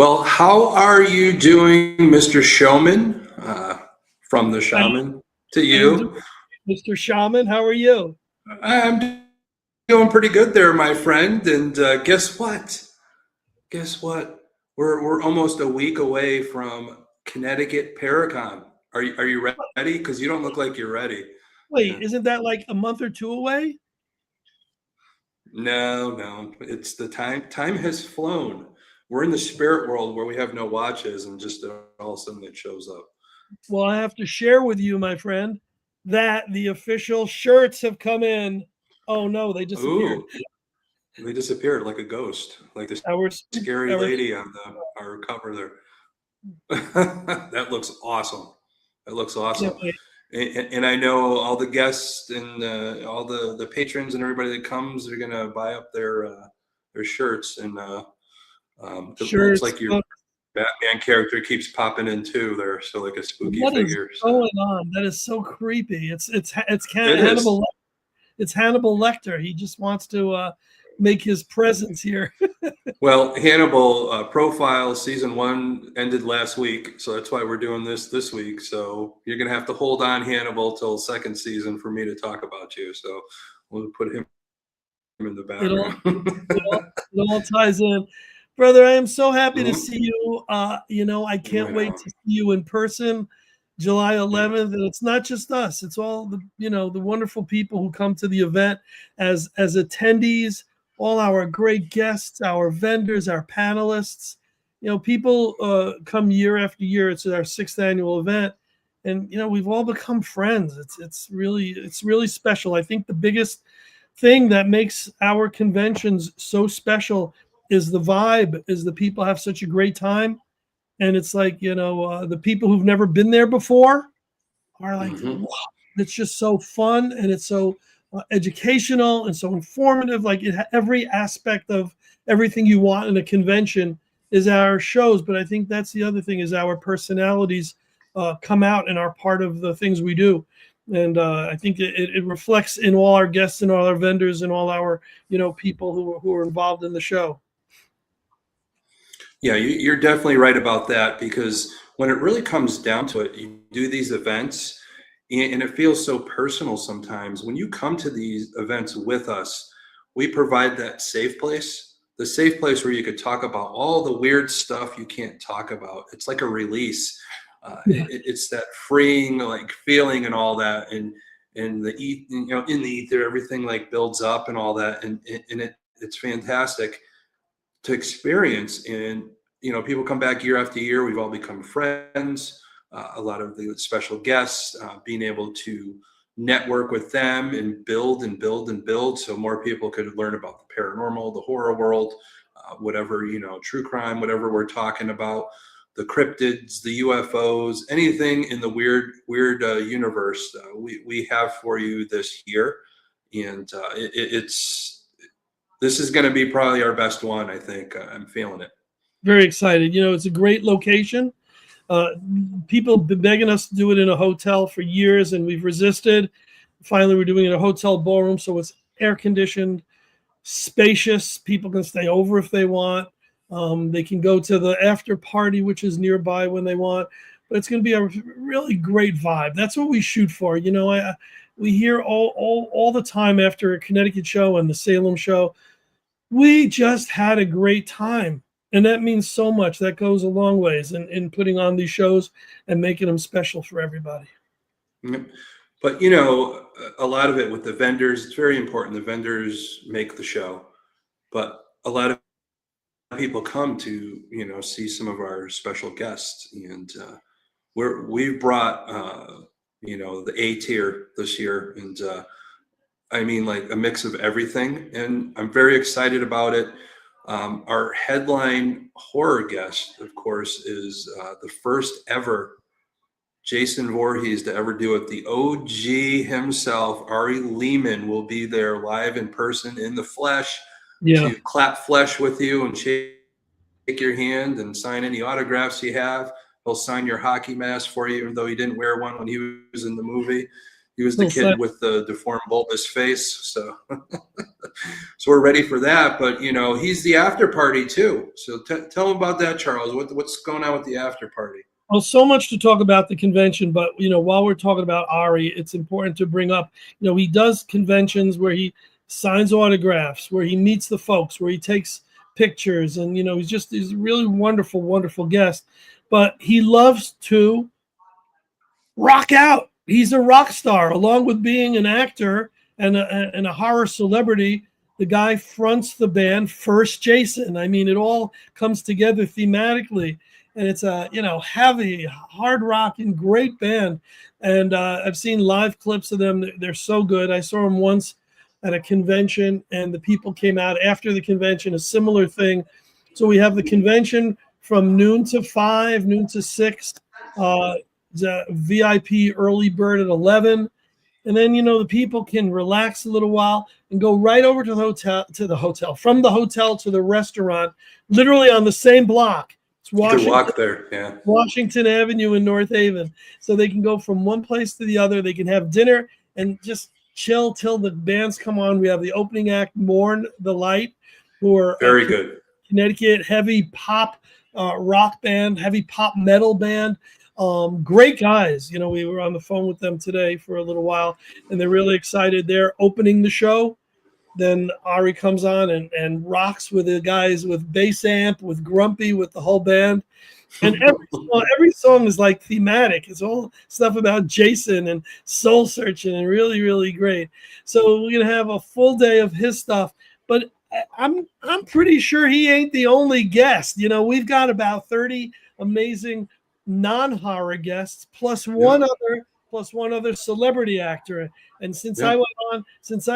Well, how are you doing, Mr. Showman? From the I, shaman to I'm doing, you. Mr. Shaman. How are you? I'm doing pretty good there, my friend. And guess what? Guess what? We're almost a week away from Connecticut Paracon. Are you ready? Because you don't look like you're ready. Wait, isn't that like a month or two away? No, no. It's the time. Time has flown. We're in the spirit world where we have no watches, and just all of a sudden it shows up. Well, I have to share with you, my friend, that the official shirts have come in. Oh no, they disappeared. Ooh. They disappeared like a ghost, like the Our, scary our lady on our cover there. That looks awesome. That looks can't awesome. wait. And I know all the guests and all the patrons and everybody that comes are gonna buy up their shirts. And it looks Shirts. like your Batman character keeps popping in too there, so like a spooky What is figure. So going on? That is so creepy. it is. Hannibal. It's Hannibal Lecter. He just wants to make his presence here. Well, Hannibal Profile season 1 ended last week, so that's why we're doing this week. So you're gonna have to hold on, Hannibal, till second season for me to talk about you. So we'll put him in the It all, it background. all, it all ties in. Brother, I am so happy to Mhm. see you. I can't Right wait on. to see you in person, July Yeah. 11th. And it's not just us; it's all the wonderful people who come to the event as attendees, all our great guests, our vendors, our panelists. People come year after year. It's our sixth annual event, and we've all become friends. It's really special. I think the biggest thing that makes our conventions so special is the vibe, is the people have such a great time. And it's like, the people who've never been there before are like, Hmm. wow, it's just so fun, and it's so educational and so informative. Like every aspect of everything you want in a convention is our shows. But I think that's the other thing, is our personalities come out and are part of the things we do. And I think it reflects in all our guests and all our vendors and all our people who are involved in the show. Yeah, you're definitely right about that, because when it really comes down to it, you do these events and it feels so personal sometimes. When you come to these events with us, we provide that safe place, the safe place where you could talk about all the weird stuff you can't talk about. It's like a release. Yeah. It's that freeing like feeling and all that. And in the ether, everything like builds up and all that. And it's fantastic to experience. And people come back year after year. We've all become friends. A lot of the special guests, being able to network with them and build and build and build, so more people could learn about the paranormal, the horror world, whatever, true crime, whatever we're talking about, the cryptids, the UFOs, anything in the weird universe. We have for you this year. And it's this is going to be probably our best one, I think. I'm feeling it. Very excited. It's a great location. Uh, People have been begging us to do it in a hotel for years, and we've resisted. Finally, we're doing it in a hotel ballroom, so it's air conditioned, spacious. People can stay over if they want. They can go to the after party, which is nearby, when they want. But it's going to be a really great vibe. That's what we shoot for. We hear all the time after a Connecticut show and the Salem show, we just had a great time. And that means so much. That goes a long ways in putting on these shows and making them special for everybody. Yep. But a lot of it with the vendors, it's very important. The vendors make the show, but a lot of people come to see some of our special guests. And we've brought the A tier this year. And I mean, like a mix of everything, and I'm very excited about it. Our headline horror guest, of course, is the first ever Jason Voorhees to ever do it. The OG himself, Ari Lehman, will be there live in person, in the flesh, Yeah. to clap flesh with you and shake your hand and sign any autographs you have. He'll sign your hockey mask for you, even though he didn't wear one when he was in the movie. He was the Little kid with the deformed bulbous face. So, so we're ready for that. But you know, he's the after party too. So tell him about that, Charles. What's going on with the after party? Well, so much to talk about the convention, but you know, while we're talking about Ari, it's important to bring up, you know, he does conventions where he signs autographs, where he meets the folks, where he takes pictures, and you know, he's a really wonderful, wonderful guest. But he loves to rock out. He's a rock star, along with being an actor and a horror celebrity. The guy fronts the band First Jason. I mean, it all comes together thematically, and it's a heavy, hard rocking, great band. And I've seen live clips of them. They're so good. I saw them once at a convention, and the people came out after the convention, a similar thing. So we have the convention from noon to 5, noon to 6. The VIP early bird at 11, and then the people can relax a little while and go right over to the hotel, from the hotel to the restaurant, literally on the same block. It's You can walk there, yeah. Washington Avenue in North Haven, so they can go from one place to the other. They can have dinner and just chill till the bands come on. We have the opening act, Mourn the Light, who are very good Connecticut heavy pop rock band, heavy pop metal band. Great guys. We were on the phone with them today for a little while, and they're really excited. They're opening the show. Then Ari comes on and rocks with the guys with bass amp, with Grumpy, with the whole band. And every song is like thematic. It's all stuff about Jason and soul searching, and really, really great. So we're gonna have a full day of his stuff. But I'm pretty sure he ain't the only guest. We've got about 30 amazing non-horror guests plus one other celebrity actor. And since I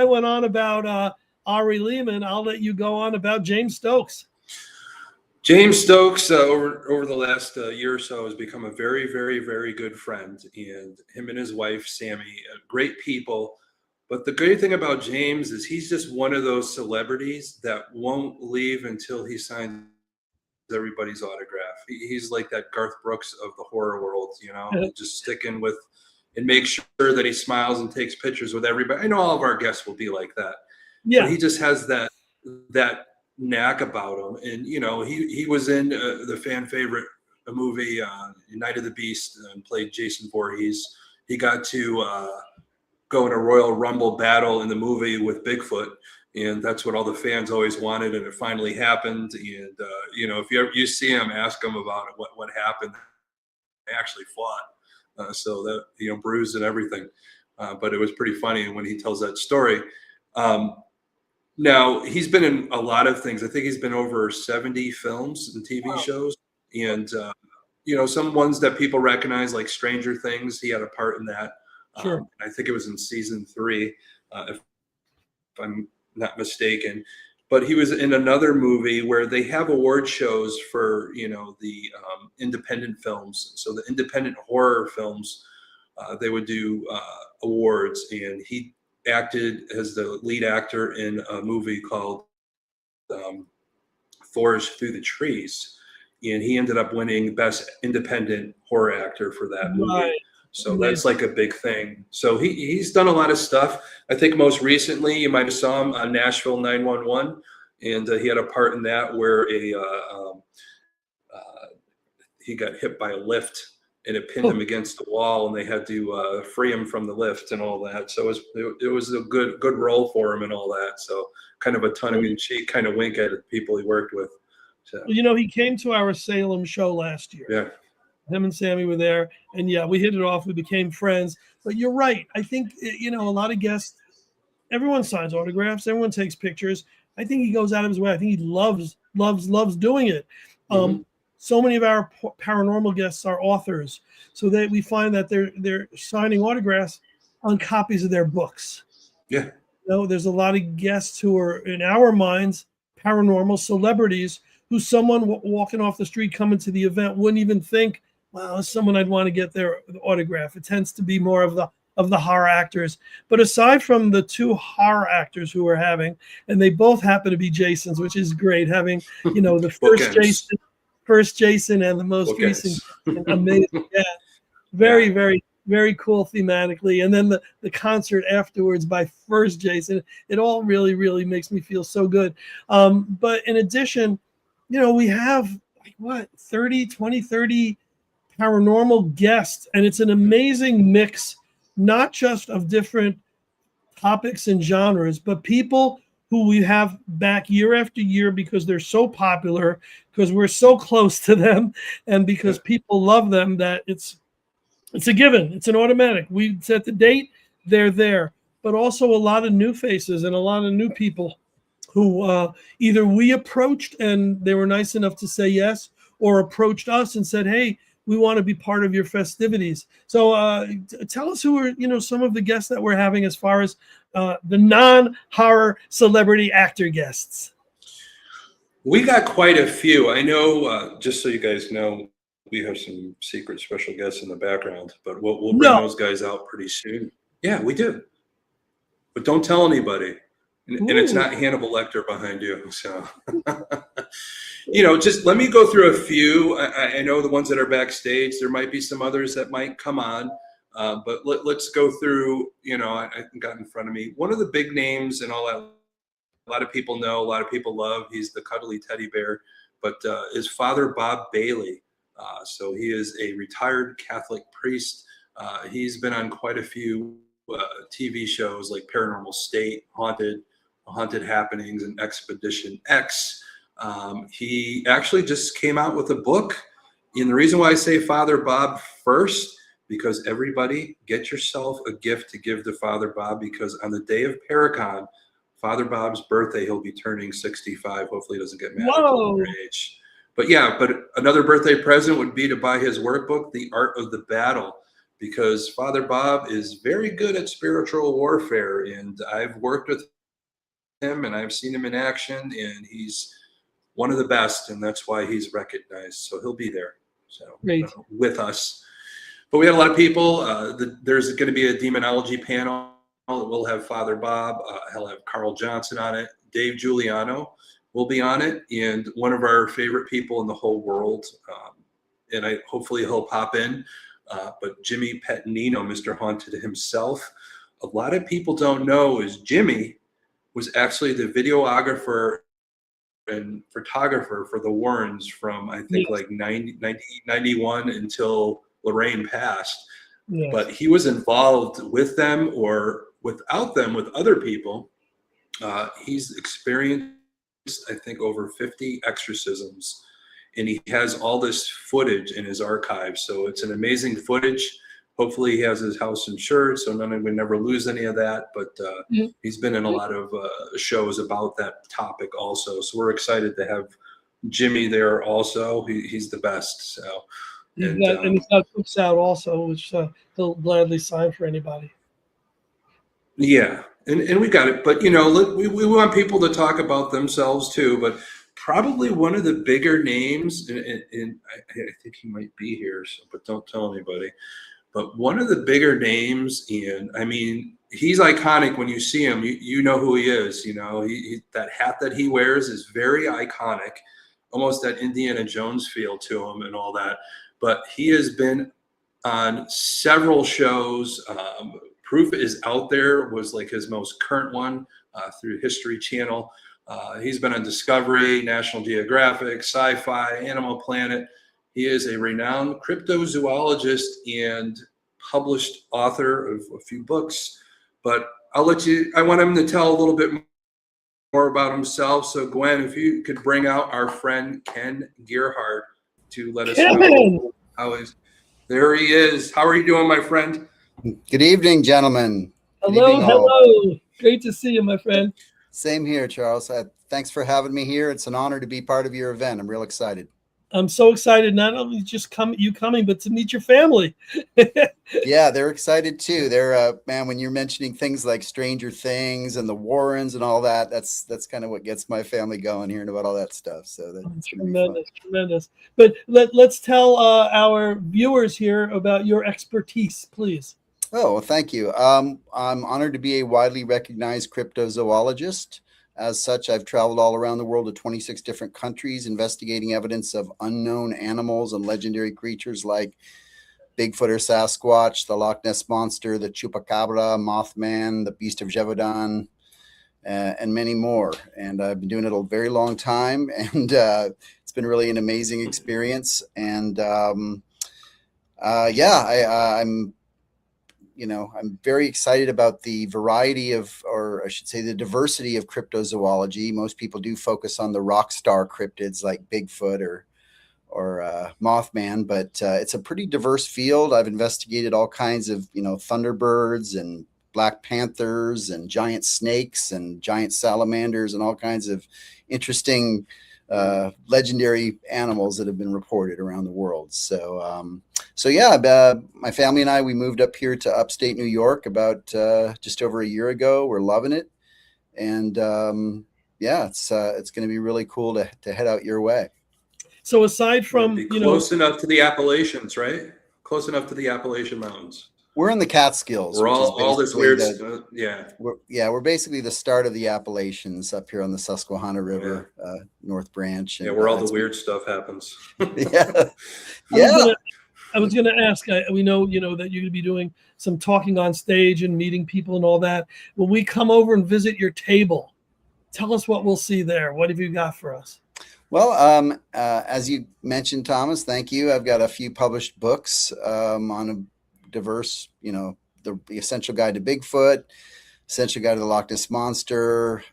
went on about Ari Lehman, I'll let you go on about James Stokes. James Stokes over the last year or so has become a very, very, very good friend, and him and his wife Sammy, great people. But the great thing about James is he's just one of those celebrities that won't leave until he signs everybody's autograph. He's like that Garth Brooks of the horror world, just sticking with and make sure that he smiles and takes pictures with everybody. I know all of our guests will be like that. Yeah. But he just has that knack about him. And, he was in the fan favorite movie, Night of the Beast, and played Jason Voorhees. He got to go in a Royal Rumble battle in the movie with Bigfoot. And that's what all the fans always wanted, and it finally happened. And if you see him, ask him about it, what happened. They actually fought, so that bruised and everything. But it was pretty funny when he tells that story. Now he's been in a lot of things. I think he's been over 70 films and TV shows, and some ones that people recognize, like Stranger Things. He had a part in that. Sure. I think it was in season 3, if I'm not mistaken, but he was in another movie where they have award shows for the independent films. So the independent horror films, they would do awards, and he acted as the lead actor in a movie called Forest Through the Trees, and he ended up winning Best Independent Horror Actor for that movie. Right. So that's like a big thing. So he's done a lot of stuff. I think most recently you might have saw him on Nashville 911, and he had a part in that where he got hit by a lift and it pinned him against the wall, and they had to free him from the lift and all that. So it was a good role for him and all that. So kind of a tongue-in-cheek kind of wink at the people he worked with. So. He came to our Salem show last year. Yeah. Him and Sammy were there, and we hit it off. We became friends. But you're right. I think a lot of guests, everyone signs autographs, everyone takes pictures. I think he goes out of his way. I think he loves doing it. So many of our paranormal guests are authors, so that we find that they're signing autographs on copies of their books. Yeah. There's a lot of guests who are, in our minds, paranormal celebrities who someone walking off the street coming to the event wouldn't even think, wow, that's someone I'd want to get their autograph. It tends to be more of the horror actors. But aside from the 2 horror actors who we're having, and they both happen to be Jasons, which is great, having the first Jason and the most recent amazing. Yeah. Very very cool thematically. And then the concert afterwards by First Jason, it all really makes me feel so good. But in addition, you know, we have like what, 30 paranormal guests, and it's an amazing mix, not just of different topics and genres, but people who we have back year after year because they're so popular, because we're so close to them, and because people love them, that it's a given. It's an automatic. We set the date, they're there. But also a lot of new faces and a lot of new people who either we approached and they were nice enough to say yes, or approached us and said, hey, we want to be part of your festivities. So tell us who are, you know, some of the guests that we're having as far as the non-horror celebrity actor guests. We got quite a few. I know, just so you guys know, we have some secret special guests in the background, but we'll bring those guys out pretty soon. Yeah, we do. But don't tell anybody. And it's not Hannibal Lecter behind you. So, you know, just let me go through a few. I know the ones that are backstage. There might be some others that might come on. But let's go through, you know, I got in front of me. One of the big names and all that, a lot of people know, a lot of people love. He's the cuddly teddy bear, but is Father Bob Bailey. So he is a retired Catholic priest. He's been on quite a few TV shows like Paranormal State, Haunted Happenings, and Expedition X. He actually just came out with a book. And the reason why I say Father Bob first, because everybody get yourself a gift to give to Father Bob, because on the day of PARACON, Father Bob's birthday, he'll be turning 65. Hopefully he doesn't get mad at the age. But yeah, but another birthday present would be to buy his workbook, The Art of the Battle, because Father Bob is very good at spiritual warfare. And I've worked with him and I've seen him in action, and he's one of the best, and that's why he's recognized. So he'll be there, so with us. But we had a lot of people. There's going to be a demonology panel. We'll have Father Bob. He'll have Carl Johnson on it. Dave Giuliano will be on it, and one of our favorite people in the whole world. And hopefully he'll pop in. But Jimmy Pettinino, Mr. Haunted himself. A lot of people don't know is Jimmy was actually the videographer and photographer for the Warrens from, I think, like 1991 until Lorraine passed. Yes. But he was involved with them or without them with other people. He's experienced, I think, over 50 exorcisms, and he has all this footage in his archive. So it's an amazing footage. Hopefully he has his house insured, so we never lose any of that. But he's been in a lot of shows about that topic also. So we're excited to have Jimmy there also. He's the best. So and he's got books out also, which he'll gladly sign for anybody. Yeah, and we got it. But, you know, we want people to talk about themselves too. But probably one of the bigger names, and I think he might be here, so, but don't tell anybody. But one of the bigger names, and I mean, he's iconic when you see him. You know who he is. You know, that hat that he wears is very iconic, almost that Indiana Jones feel to him and all that. But he has been on several shows. Proof Is Out There was like his most current one through History Channel. He's been on Discovery, National Geographic, Sci-Fi, Animal Planet. He is a renowned cryptozoologist and published author of a few books. But I want him to tell a little bit more about himself. So Gwen, if you could bring out our friend Ken Gerhardt to let us know how there he is. How are you doing, my friend? Good evening, gentlemen. Hello. Great to see you, my friend. Same here, Charles. Thanks for having me here. It's an honor to be part of your event. I'm real excited. I'm so excited, not only just coming, but to meet your family. Yeah, they're excited too. They're man, when you're mentioning things like Stranger Things and the Warrens and all that, that's kind of what gets my family going, hearing about all that stuff. So that's tremendous. But let's tell our viewers here about your expertise, please. Oh, well, thank you. I'm honored to be a widely recognized cryptozoologist. As such, I've traveled all around the world to 26 different countries, investigating evidence of unknown animals and legendary creatures like Bigfoot or Sasquatch, the Loch Ness Monster, the Chupacabra, Mothman, the Beast of Gévaudan, and many more. And I've been doing it a very long time, and it's been really an amazing experience. And I'm very excited about the variety of, or I should say the diversity of cryptozoology. Most people do focus on the rock star cryptids like Bigfoot or Mothman, but it's a pretty diverse field. I've investigated all kinds of, thunderbirds and black panthers and giant snakes and giant salamanders and all kinds of interesting legendary animals that have been reported around the world. So my family and I, we moved up here to upstate New York about just over a year ago. We're loving it. And it's going to be really cool to head out your way. So aside from, close enough to the Appalachians, right? Close enough to the Appalachian Mountains. We're in the Catskills. We're all this weird stuff. We're basically the start of the Appalachians up here on the Susquehanna River, North Branch. And, where all the weird stuff happens. Yeah. I was going to ask, we know, that you're going to be doing some talking on stage and meeting people and all that. When we come over and visit your table, tell us what we'll see there. What have you got for us? Well, as you mentioned, Thomas, thank you. I've got a few published books on a diverse, the Essential Guide to Bigfoot, Essential Guide to the Loch Ness Monster,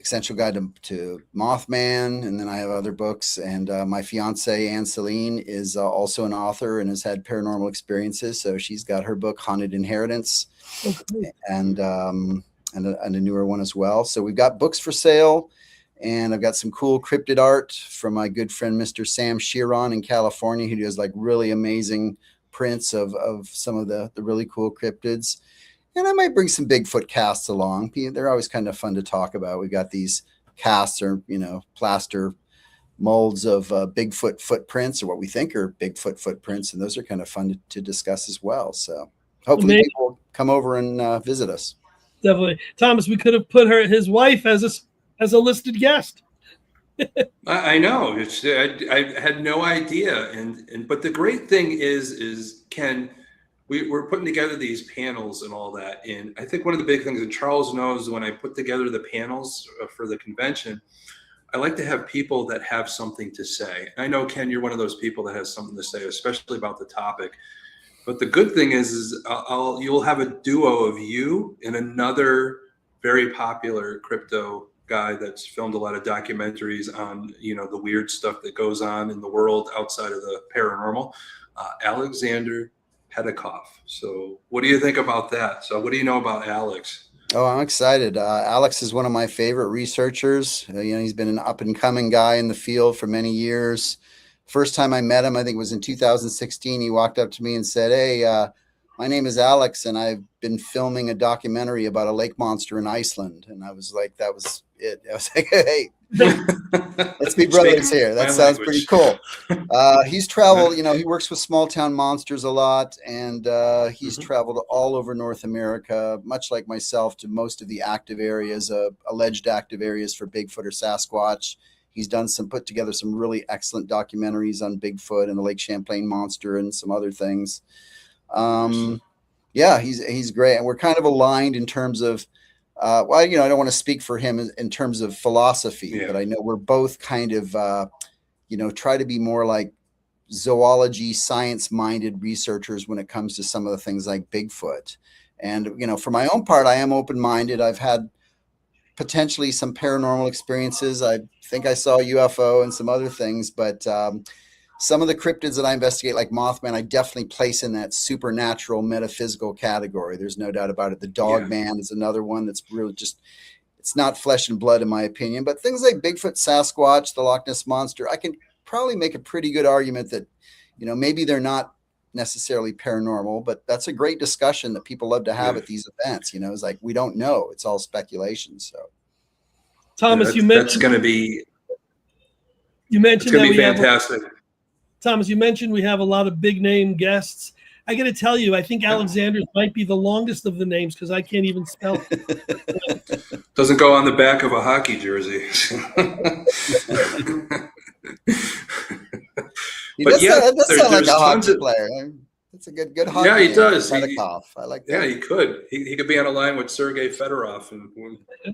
Essential Guide to Mothman, and then I have other books. And my fiance, Anne Celine, is also an author and has had paranormal experiences. So she's got her book, Haunted Inheritance, and a newer one as well. So we've got books for sale. And I've got some cool cryptid art from my good friend, Mr. Sam Sheeran in California, who does like really amazing prints of some of the really cool cryptids. And I might bring some Bigfoot casts along. They're always kind of fun to talk about. We've got these casts or, plaster molds of Bigfoot footprints, or what we think are Bigfoot footprints. And those are kind of fun to discuss as well. So hopefully people will come over and visit us. Definitely. Thomas, we could have put his wife as a listed guest. I know. I had no idea. But the great thing is Ken, we're putting together these panels and all that. And I think one of the big things, and Charles knows, when I put together the panels for the convention, I like to have people that have something to say. I know, Ken, you're one of those people that has something to say, especially about the topic. But the good thing is you'll have a duo of you and another very popular crypto guy that's filmed a lot of documentaries on, the weird stuff that goes on in the world outside of the paranormal, Alexander Pedikoff. So what do you think about that? So what do you know about Alex? Oh, I'm excited. Alex is one of my favorite researchers. He's been an up and coming guy in the field for many years. First time I met him, I think it was in 2016. He walked up to me and said, "Hey, my name is Alex, and I've been filming a documentary about a lake monster in Iceland." And I was like, that was it. I was like, hey, let's be brothers here. That sounds pretty cool. He's traveled, he works with small town monsters a lot, and he's traveled all over North America, much like myself, to most of the active areas, alleged active areas for Bigfoot or Sasquatch. He's put together some really excellent documentaries on Bigfoot and the Lake Champlain monster and some other things. He's great. And we're kind of aligned in terms of, I don't want to speak for him in terms of philosophy, but I know we're both kind of, try to be more like zoology, science-minded researchers when it comes to some of the things like Bigfoot. And, for my own part, I am open-minded. I've had potentially some paranormal experiences. I think I saw a UFO and some other things, but some of the cryptids that I investigate, like Mothman, I definitely place in that supernatural metaphysical category. There's no doubt about it. The Dog Man is another one that's really it's not flesh and blood in my opinion, but things like Bigfoot, Sasquatch, the Loch Ness Monster, I can probably make a pretty good argument that, maybe they're not necessarily paranormal, but that's a great discussion that people love to have at these events. It's like, we don't know. It's all speculation. So Thomas, you mentioned, that's going to be fantastic. Thomas, you mentioned we have a lot of big name guests. I got to tell you, I think Alexander's might be the longest of the names because I can't even spell it. Doesn't go on the back of a hockey jersey. He But does yeah, sound, that does sound like a there's tons hockey of player. That's a good hockey yeah, he name, does. Fedorov. I like that. Yeah, he could. He could be on a line with Sergei Fedorov, and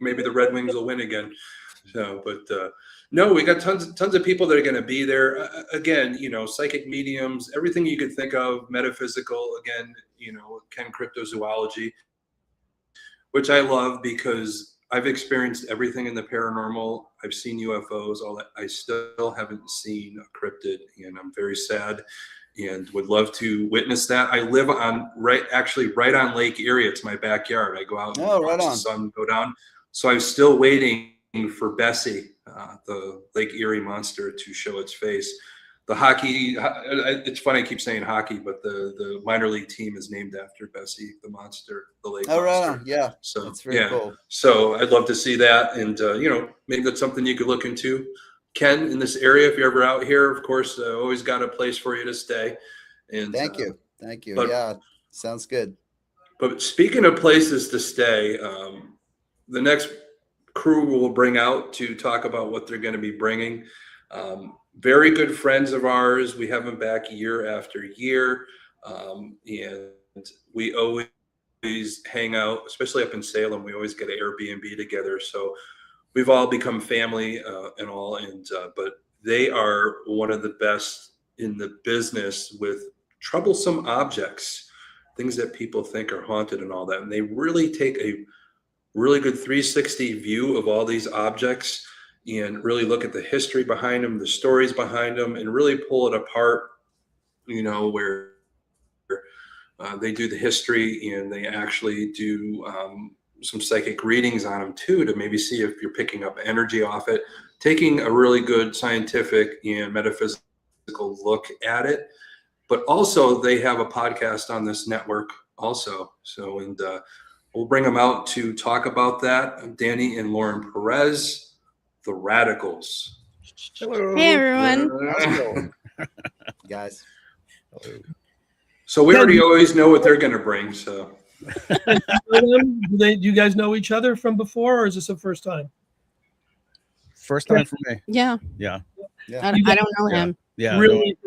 maybe the Red Wings will win again. So, but no, we got tons of people that are going to be there. Again, you know, psychic mediums, everything you could think of, metaphysical. Again, you know, Ken cryptozoology, which I love because I've experienced everything in the paranormal. I've seen UFOs, all that. I still haven't seen a cryptid, and I'm very sad and would love to witness that. I live on right on Lake Erie. It's my backyard. I go out and watch the sun go down. So I'm still waiting for Bessie, the Lake Erie monster, to show its face. The hockey, it's funny I keep saying hockey, but the minor league team is named after Bessie, the monster, the lake monster. Right. Yeah. So that's very cool. So I'd love to see that. And, you know, maybe that's something you could look into. Ken, in this area, if you're ever out here, of course, always got a place for you to stay. And Thank you. But, yeah, sounds good. But speaking of places to stay, the next crew will bring out to talk about what they're going to be bringing. Very good friends of ours. We have them back year after year. And we always hang out, especially up in Salem. We always get an Airbnb together. So we've all become family and all. And but they are one of the best in the business with troublesome objects, things that people think are haunted and all that. And they really take a really good 360 view of all these objects and really look at the history behind them, the stories behind them, and really pull it apart, you know, where they do the history and they actually do some psychic readings on them too, to maybe see if you're picking up energy off it, taking a really good scientific and metaphysical look at it. But also they have a podcast on this network also. So, and we'll bring them out to talk about that. Danny and Lauren Perez, the Radicals. Hello. Hey, everyone. Guys. So we already always know what they're going to bring. So, do you guys know each other from before, or is this the first time? First time for me. Yeah. Yeah. I don't know him. Yeah. Really?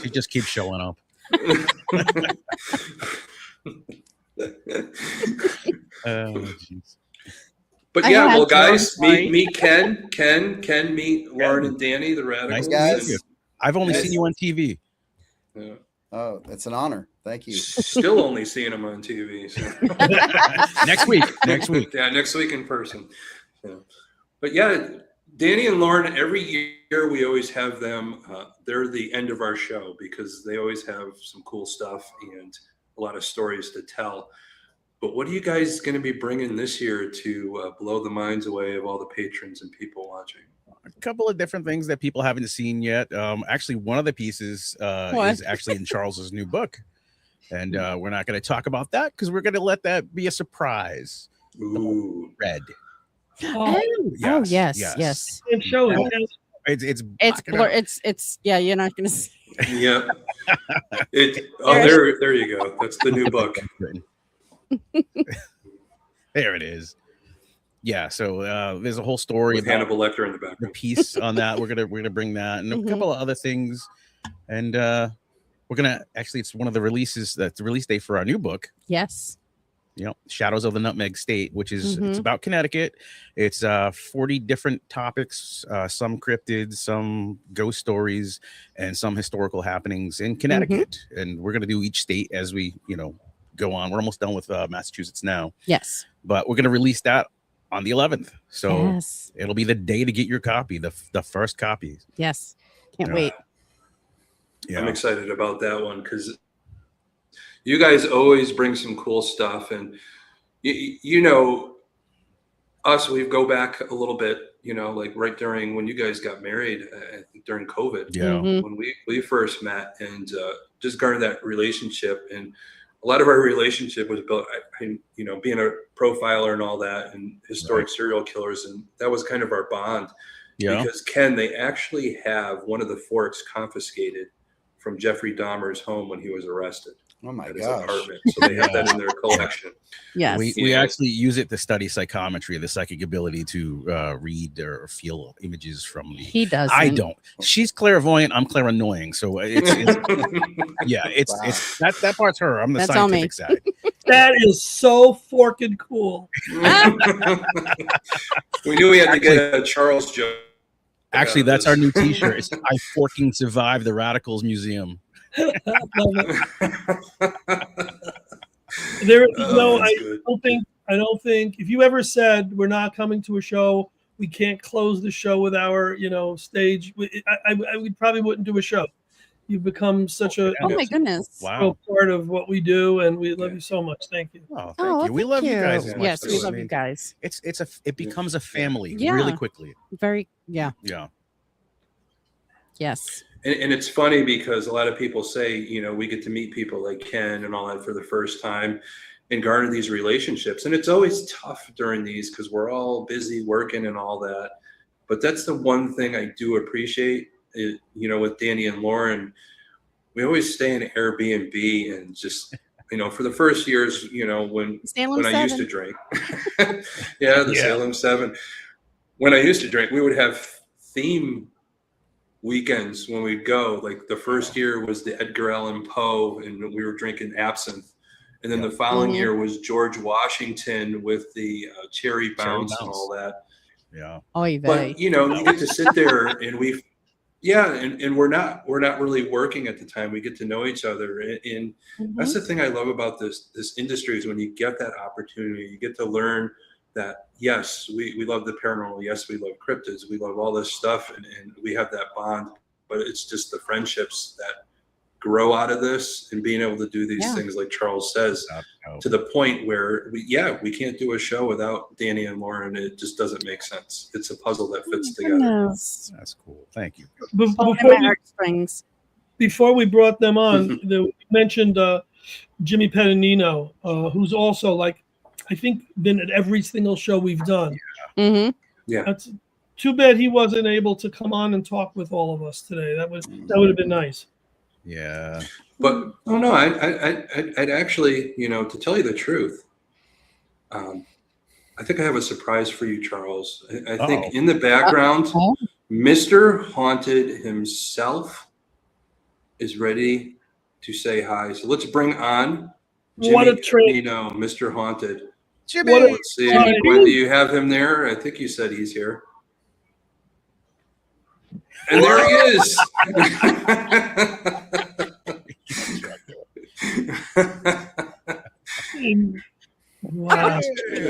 She just keeps showing up. But yeah, well, guys, meet Ken, meet Lauren and Danny, the Radicals. Nice guys. I've only seen you on TV. Yeah. Oh, it's an honor. Thank you. Still only seeing them on TV. So. Next week. Yeah, next week in person. So. But yeah, Danny and Lauren, every year we always have them. They're the end of our show because they always have some cool stuff and a lot of stories to tell. But what are you guys going to be bringing this year to blow the minds away of all the patrons and people watching? A couple of different things that people haven't seen yet. Actually, one of the pieces is actually in Charles's new book. And we're not going to talk about that because we're going to let that be a surprise. Ooh. Red. Yes. Can't show it. It's yeah, you're not gonna see. Yeah. There you go. That's the new book. There it is. Yeah, so there's a whole story with about Hannibal Lecter in the background. The piece on that. We're gonna bring that and a couple of other things. And we're gonna it's one of the releases, that's the release date for our new book. Yes. You know, Shadows of the Nutmeg State, which is it's about Connecticut. It's 40 different topics, some cryptids, some ghost stories, and some historical happenings in Connecticut. And we're gonna do each state as we, go on. We're almost done with Massachusetts now. Yes. But we're gonna release that on the 11th. So it'll be the day to get your copy, the first copy. Yes. Can't wait. Yeah. I'm excited about that one because you guys always bring some cool stuff, and you know us. We go back a little bit, like right during when you guys got married during COVID. Yeah, when we first met, and just garnered that relationship, and a lot of our relationship was built, being a profiler and all that, and historic serial killers, and that was kind of our bond. Yeah, because Ken, they actually have one of the forks confiscated from Jeffrey Dahmer's home when he was arrested. Oh my at his gosh. apartment. So they have that in their collection. Yes. We actually use it to study psychometry, the psychic ability to read or feel images from the. He does. I don't. She's clairvoyant. I'm clairannoying. So it's yeah, it's that part's her. I'm the That's all me. scientific side. That is so forking cool. We knew we had to get a Charles joke. Actually, that's our new T-shirt. It's I forking survived the Radicals Museum. Love it. There, no, I don't think if you ever said we're not coming to a show, we can't close the show with our, stage. I probably wouldn't do a show. You've become such a Oh my goodness. Wow. part of what we do, and we love you so much. Thank you. Oh, thank you. We love you guys as much. Yes, too. we I love mean, you guys. it becomes a family Yeah. really quickly. Very, yeah. Yeah. Yes. And it's funny because a lot of people say, we get to meet people like Ken and all that for the first time and garner these relationships. And it's always tough during these because we're all busy working and all that. But that's the one thing I do appreciate, with Danny and Lauren. We always stay in Airbnb and just, for the first years, when I used to drink. Salem 7. When I used to drink, we would have theme weekends when we'd go. Like the first year was the Edgar Allan Poe, and we were drinking absinthe. And then the following year was George Washington with the cherry bounce and all that. Yeah. But you get to sit there and and we're not really working at the time. We get to know each other, and that's the thing I love about this industry is when you get that opportunity, you get to learn that yes, we love the paranormal, yes, we love cryptids, we love all this stuff, and we have that bond. But it's just the friendships that grow out of this and being able to do these things like Charles says, to the point where we can't do a show without Danny and Lauren. It just doesn't make sense. It's a puzzle that fits together. That's cool. Thank you. Before we brought them on, we mentioned Jimmy Pedinino, who's also I think been at every single show we've done. Mm-hmm. Yeah. That's too bad he wasn't able to come on and talk with all of us today. That would have been nice. Yeah. But I'd actually, to tell you the truth, I think I have a surprise for you, Charles. I think in the background, Mr. Haunted himself is ready to say hi. So let's bring on Jimmy Pedinino, Mr. Haunted. Jimmy, let's see. When do you have him there? I think you said he's here. And there he is. Wow.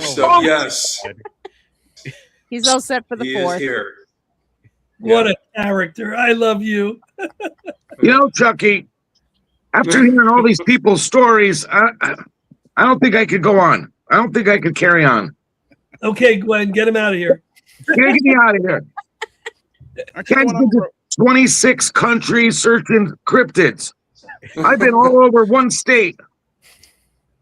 So, yes. He's all set for the fourth. Is here. What a character. I love you. Chucky, after hearing all these people's stories, I don't think I could go on. I don't think I could carry on. Okay, Gwen, get him out of here. Get me out of here. Ken's been to 26 countries searching cryptids. I've been all over one state.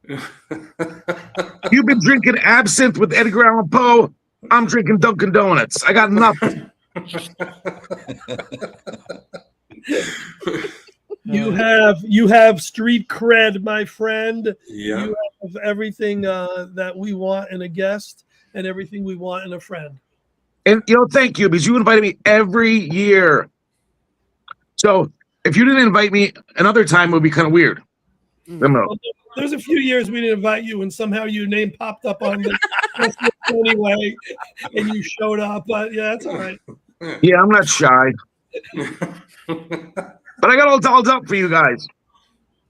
You've been drinking absinthe with Edgar Allan Poe. I'm drinking Dunkin' Donuts. I got nothing. You have street cred, my friend. Yeah. You have everything that we want in a guest and everything we want in a friend. And thank you, because you invited me every year. So if you didn't invite me another time, it would be kind of weird. Well, there's a few years we didn't invite you, and somehow your name popped up on the list anyway, and you showed up. But yeah, that's all right. Yeah, I'm not shy. But I got all dolled up for you guys.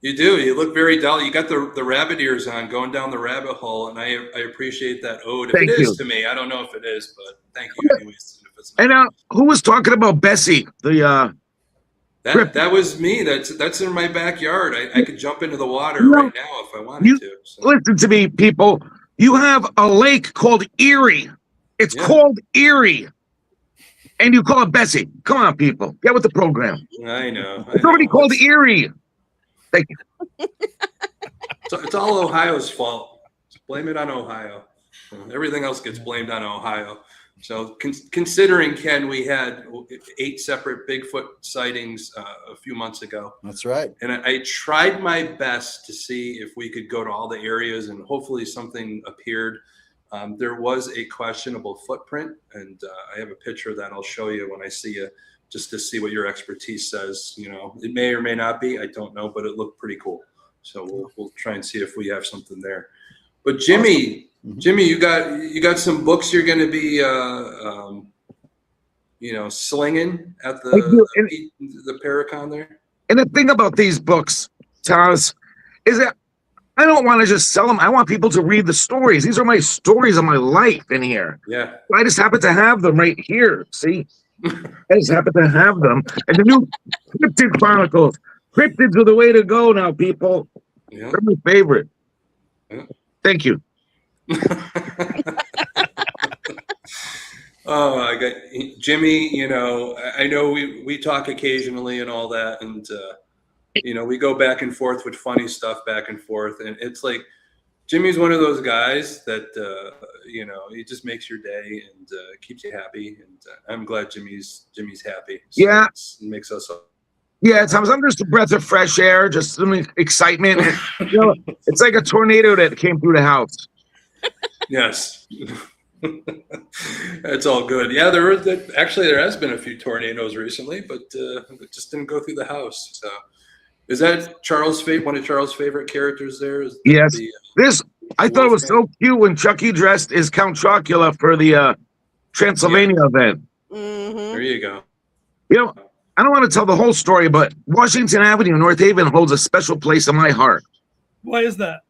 You do. You look very dull. You got the rabbit ears on, going down the rabbit hole, and I appreciate that ode. If Thank it you. is to me, I don't know if it is, but thank you anyways. If it's not. And who was talking about Bessie? That was me. That's in my backyard. I could jump into the water right now if I wanted to. So. Listen to me, people. You have a lake called Erie. It's called Erie. And you call it Bessie. Come on, people. Get with the program. I know. It's already called Erie. Thank you. It's all Ohio's fault. Blame it on Ohio. Everything else gets blamed on Ohio. So considering, Ken, we had 8 separate Bigfoot sightings a few months ago. That's right. And I tried my best to see if we could go to all the areas, and hopefully something appeared. There was a questionable footprint, and I have a picture that I'll show you when I see you, just to see what your expertise says. You know, it may or may not be, I don't know, but it looked pretty cool. So we'll try and see if we have something there. But Jimmy, Awesome. Jimmy, you got some books you're going to be, slinging at the Paracon there. And the thing about these books, Thomas, is that I don't want to just sell them. I want people to read the stories. These are my stories of my life in here. Yeah. I just happen to have them right here. See, I just happen to have them. And the new Cryptid Chronicles. Cryptids are the way to go now, people. Yeah. They're my favorite. Yeah. Thank you. Oh, I got Jimmy. You know, I know we talk occasionally and all that, and we go back and forth with funny stuff back and forth, and it's like Jimmy's one of those guys that he just makes your day and keeps you happy, and I'm glad Jimmy's happy. So Yeah, it makes us. Yeah, Thomas, I'm just a breath of fresh air, just some excitement. It's like a tornado that came through the house. Yes. That's all good. Yeah, there has been a few tornadoes recently, but it just didn't go through the house. So, is that one of Charles' favorite characters? There. Yes. I thought it was so cute when Chucky dressed as Count Chocula for the Transylvania event. Mm-hmm. There you go. I don't want to tell the whole story, but Washington Avenue in North Haven holds a special place in my heart. Why is that?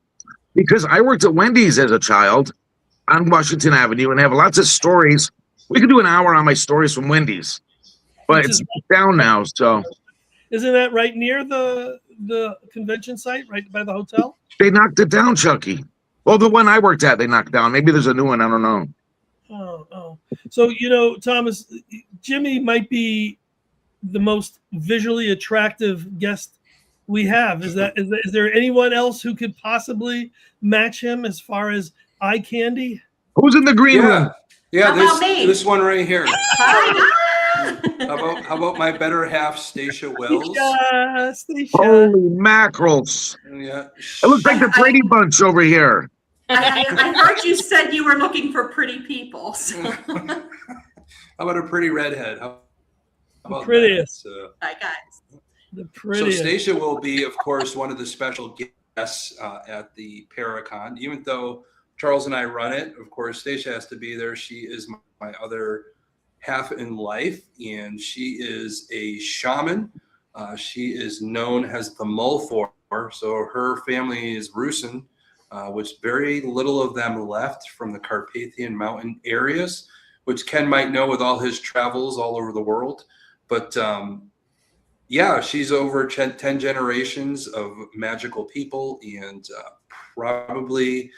Because I worked at Wendy's as a child on Washington Avenue and have lots of stories. We could do an hour on my stories from Wendy's, but it's down now. So, isn't that right near the convention site, right by the hotel? They knocked it down, Chucky. Well, the one I worked at, they knocked down. Maybe there's a new one. I don't know. Oh. So, Thomas, Jimmy might be the most visually attractive guest we have. Is there anyone else who could possibly match him as far as eye candy? Who's in the green room? Yeah, How about me? this one right here. Hi. How about my better half, Stacia Wells? Stacia. Holy mackerels. Yeah. It looks like the Brady Bunch over here. I heard you said you were looking for pretty people. So. How about a pretty redhead? How about prettiest. Hi, guys. The prettiest. So Stacia will be, of course, one of the special guests at the Paracon. Even though Charles and I run it, of course, Stacia has to be there. She is my other half in life, and she is a shaman. She is known as the Mulfor. So her family is Rosenay, which very little of them left from the Carpathian mountain areas, which Ken might know with all his travels all over the world. But she's over 10 generations of magical people, and probably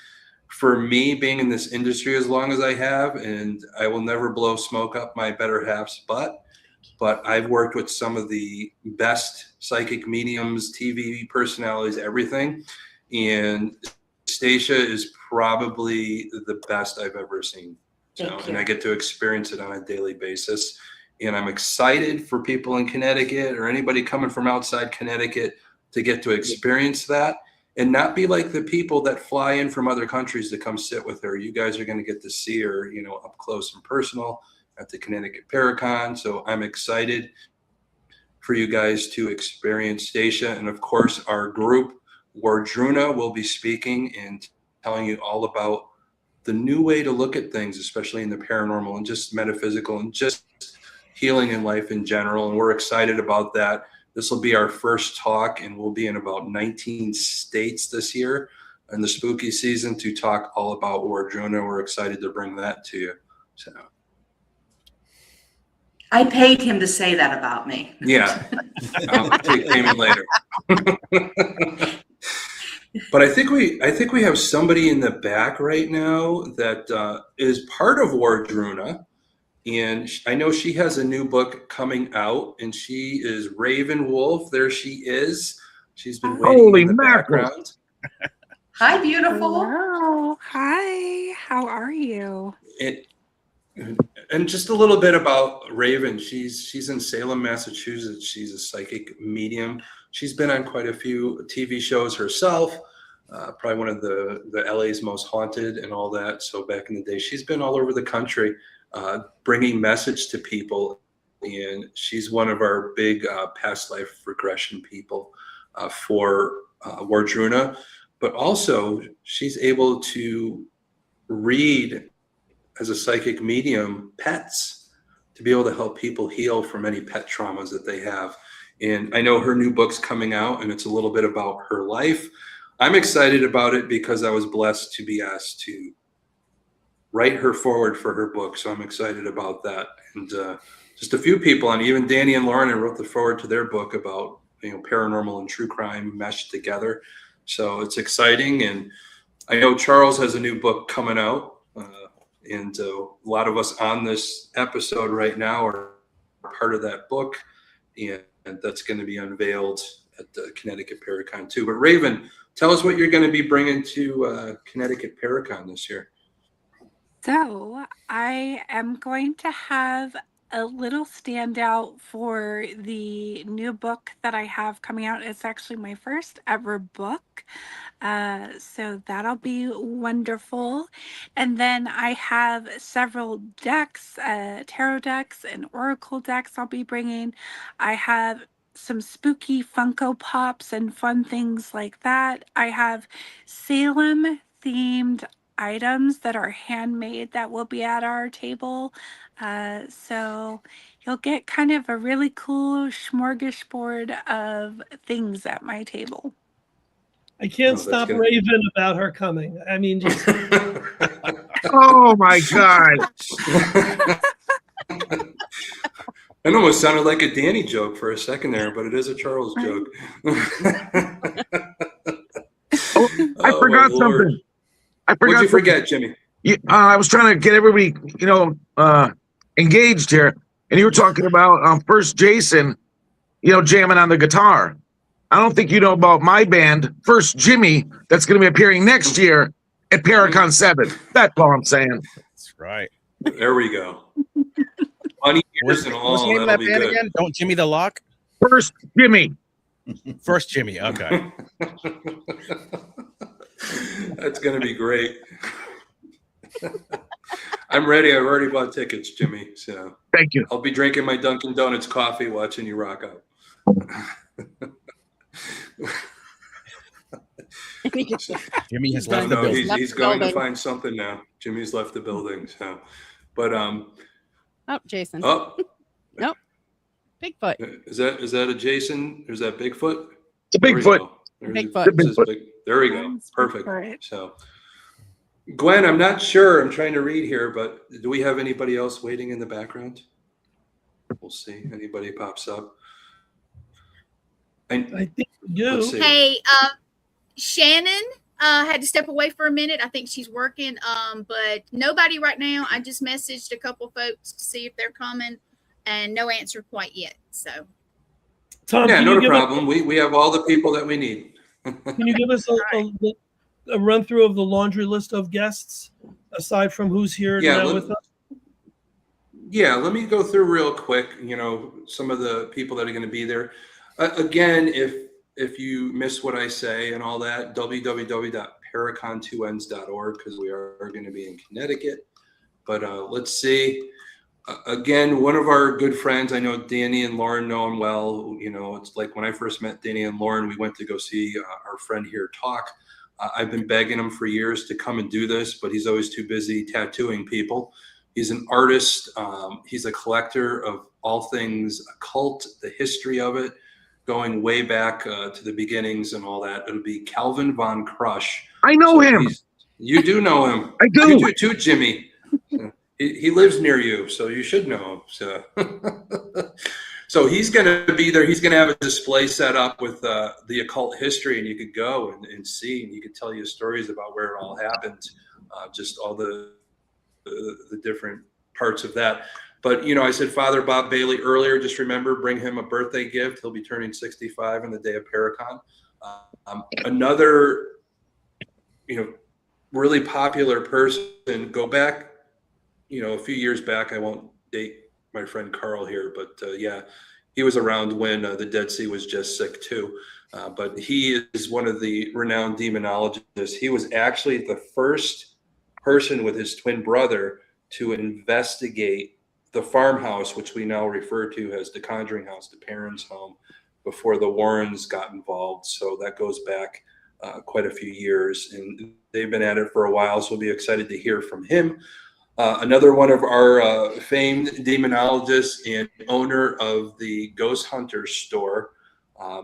for me being in this industry as long as I have, and I will never blow smoke up my better half's butt, but I've worked with some of the best psychic mediums, TV personalities, everything. And Stacia is probably the best I've ever seen. And I get to experience it on a daily basis. And I'm excited for people in Connecticut or anybody coming from outside Connecticut to get to experience that and not be like the people that fly in from other countries to come sit with her. You guys are going to get to see her, up close and personal at the Connecticut Paracon. So I'm excited for you guys to experience Stacia. And of course, our group, Wardruna, will be speaking and telling you all about the new way to look at things, especially in the paranormal and just metaphysical and just healing in life in general. And we're excited about that. This will be our first talk, and we'll be in about 19 states this year in the spooky season to talk all about Wardruna. We're excited to bring that to you. So I paid him to say that about me. Yeah, I'll take payment later. But I think we have somebody in the back right now that is part of Wardruna. And I know she has a new book coming out, and she is Raven Wolf. There she is. She's been waiting in the background. Hi, beautiful. Hello. Hi. How are you? And just a little bit about Raven. She's in Salem, Massachusetts. She's a psychic medium. She's been on quite a few TV shows herself. Probably one of the LA's most haunted and all that. So back in the day, she's been all over the country, bringing message to people. And she's one of our big past life regression people for Wardruna. But also, she's able to read as a psychic medium pets to be able to help people heal from any pet traumas that they have. And I know her new book's coming out, and it's a little bit about her life. I'm excited about it because I was blessed to be asked to write her forward for her book. So I'm excited about that. And just a few people, and even Danny and Lauren, wrote the forward to their book about, you know, paranormal and true crime meshed together. So it's exciting. And I know Charles has a new book coming out. And a lot of us on this episode right now are part of that book. And that's going to be unveiled at the Connecticut PARACON too. But Raven, tell us what you're going to be bringing to Connecticut PARACON this year. So I am going to have a little standout for the new book that I have coming out. It's actually my first ever book. So that'll be wonderful. And then I have several decks, tarot decks and oracle decks I'll be bringing. I have some spooky Funko Pops and fun things like that. I have Salem themed items that are handmade that will be at our table. So you'll get kind of a really cool smorgasbord of things at my table. I can't Oh, that's stop good. raving about her coming. I mean, just Oh my God. It almost sounded like a Danny joke for a second there, but it is a Charles joke. Oh, I Oh, forgot my Lord. something. I What'd forgot you forget, Jimmy? I was trying to get everybody, engaged here, and you were talking about First Jason, jamming on the guitar. I don't think you know about my band, First Jimmy, that's going to be appearing next year at PARACON 7. That's all I'm saying. That's right. There we go. 20 years and What's the all, name of that'll that be band good. again? Don't Jimmy the Lock? First Jimmy. First Jimmy. Okay. That's going to be great. I'm ready. I've already bought tickets, Jimmy. So Thank you. I'll be drinking my Dunkin' Donuts coffee watching you rock out. Jimmy has I left the know building. he's going to find something now. Jimmy's left the building. So, but Oh, Jason. oh, Nope. Bigfoot. is that a Jason? Or is that Bigfoot? It's a There we Bigfoot. go. Bigfoot. There we go. Mine's Perfect. Bigfoot. So, Gwen, I'm not sure. I'm trying to read here, but do we have anybody else waiting in the background? We'll see. Anybody pops up. I think we do. Let's see. Hey, Shannon had to step away for a minute. I think she's working. But nobody right now. I just messaged a couple folks to see if they're coming, and no answer quite yet. So Tom, Yeah, can no you give problem. We have all the people that we need. Can you give us a run through of the laundry list of guests aside from who's here Yeah, now let- with us? Yeah, let me go through real quick, some of the people that are going to be there. Again, if you miss what I say and all that, www.paracon2ns.org, because we are going to be in Connecticut. But let's see. Again, one of our good friends, I know Danny and Lauren know him well. It's like when I first met Danny and Lauren, we went to go see our friend here talk. I've been begging him for years to come and do this, but he's always too busy tattooing people. He's an artist. He's a collector of all things occult, the history of it, going way back to the beginnings and all that. It'll be Calvin Von Crush. I know him. You do know him. I do. You do too, Jimmy. He lives near you, so you should know him. So, so he's going to be there. He's going to have a display set up with the occult history, and you could go and see, and he could tell you stories about where it all happened, just all the different parts of that. But, I said Father Bob Bailey earlier. Just remember, bring him a birthday gift. He'll be turning 65 on the day of PARACON. Another, really popular person, go back a few years back, I won't date my friend Carl here, but yeah, he was around when the Dead Sea was just sick too. But he is one of the renowned demonologists. He was actually the first person with his twin brother to investigate the farmhouse, which we now refer to as the Conjuring House, the parents' home, before the Warrens got involved. So that goes back quite a few years, and they've been at it for a while. So we'll be excited to hear from him. Another one of our famed demonologists and owner of the Ghost Hunters store.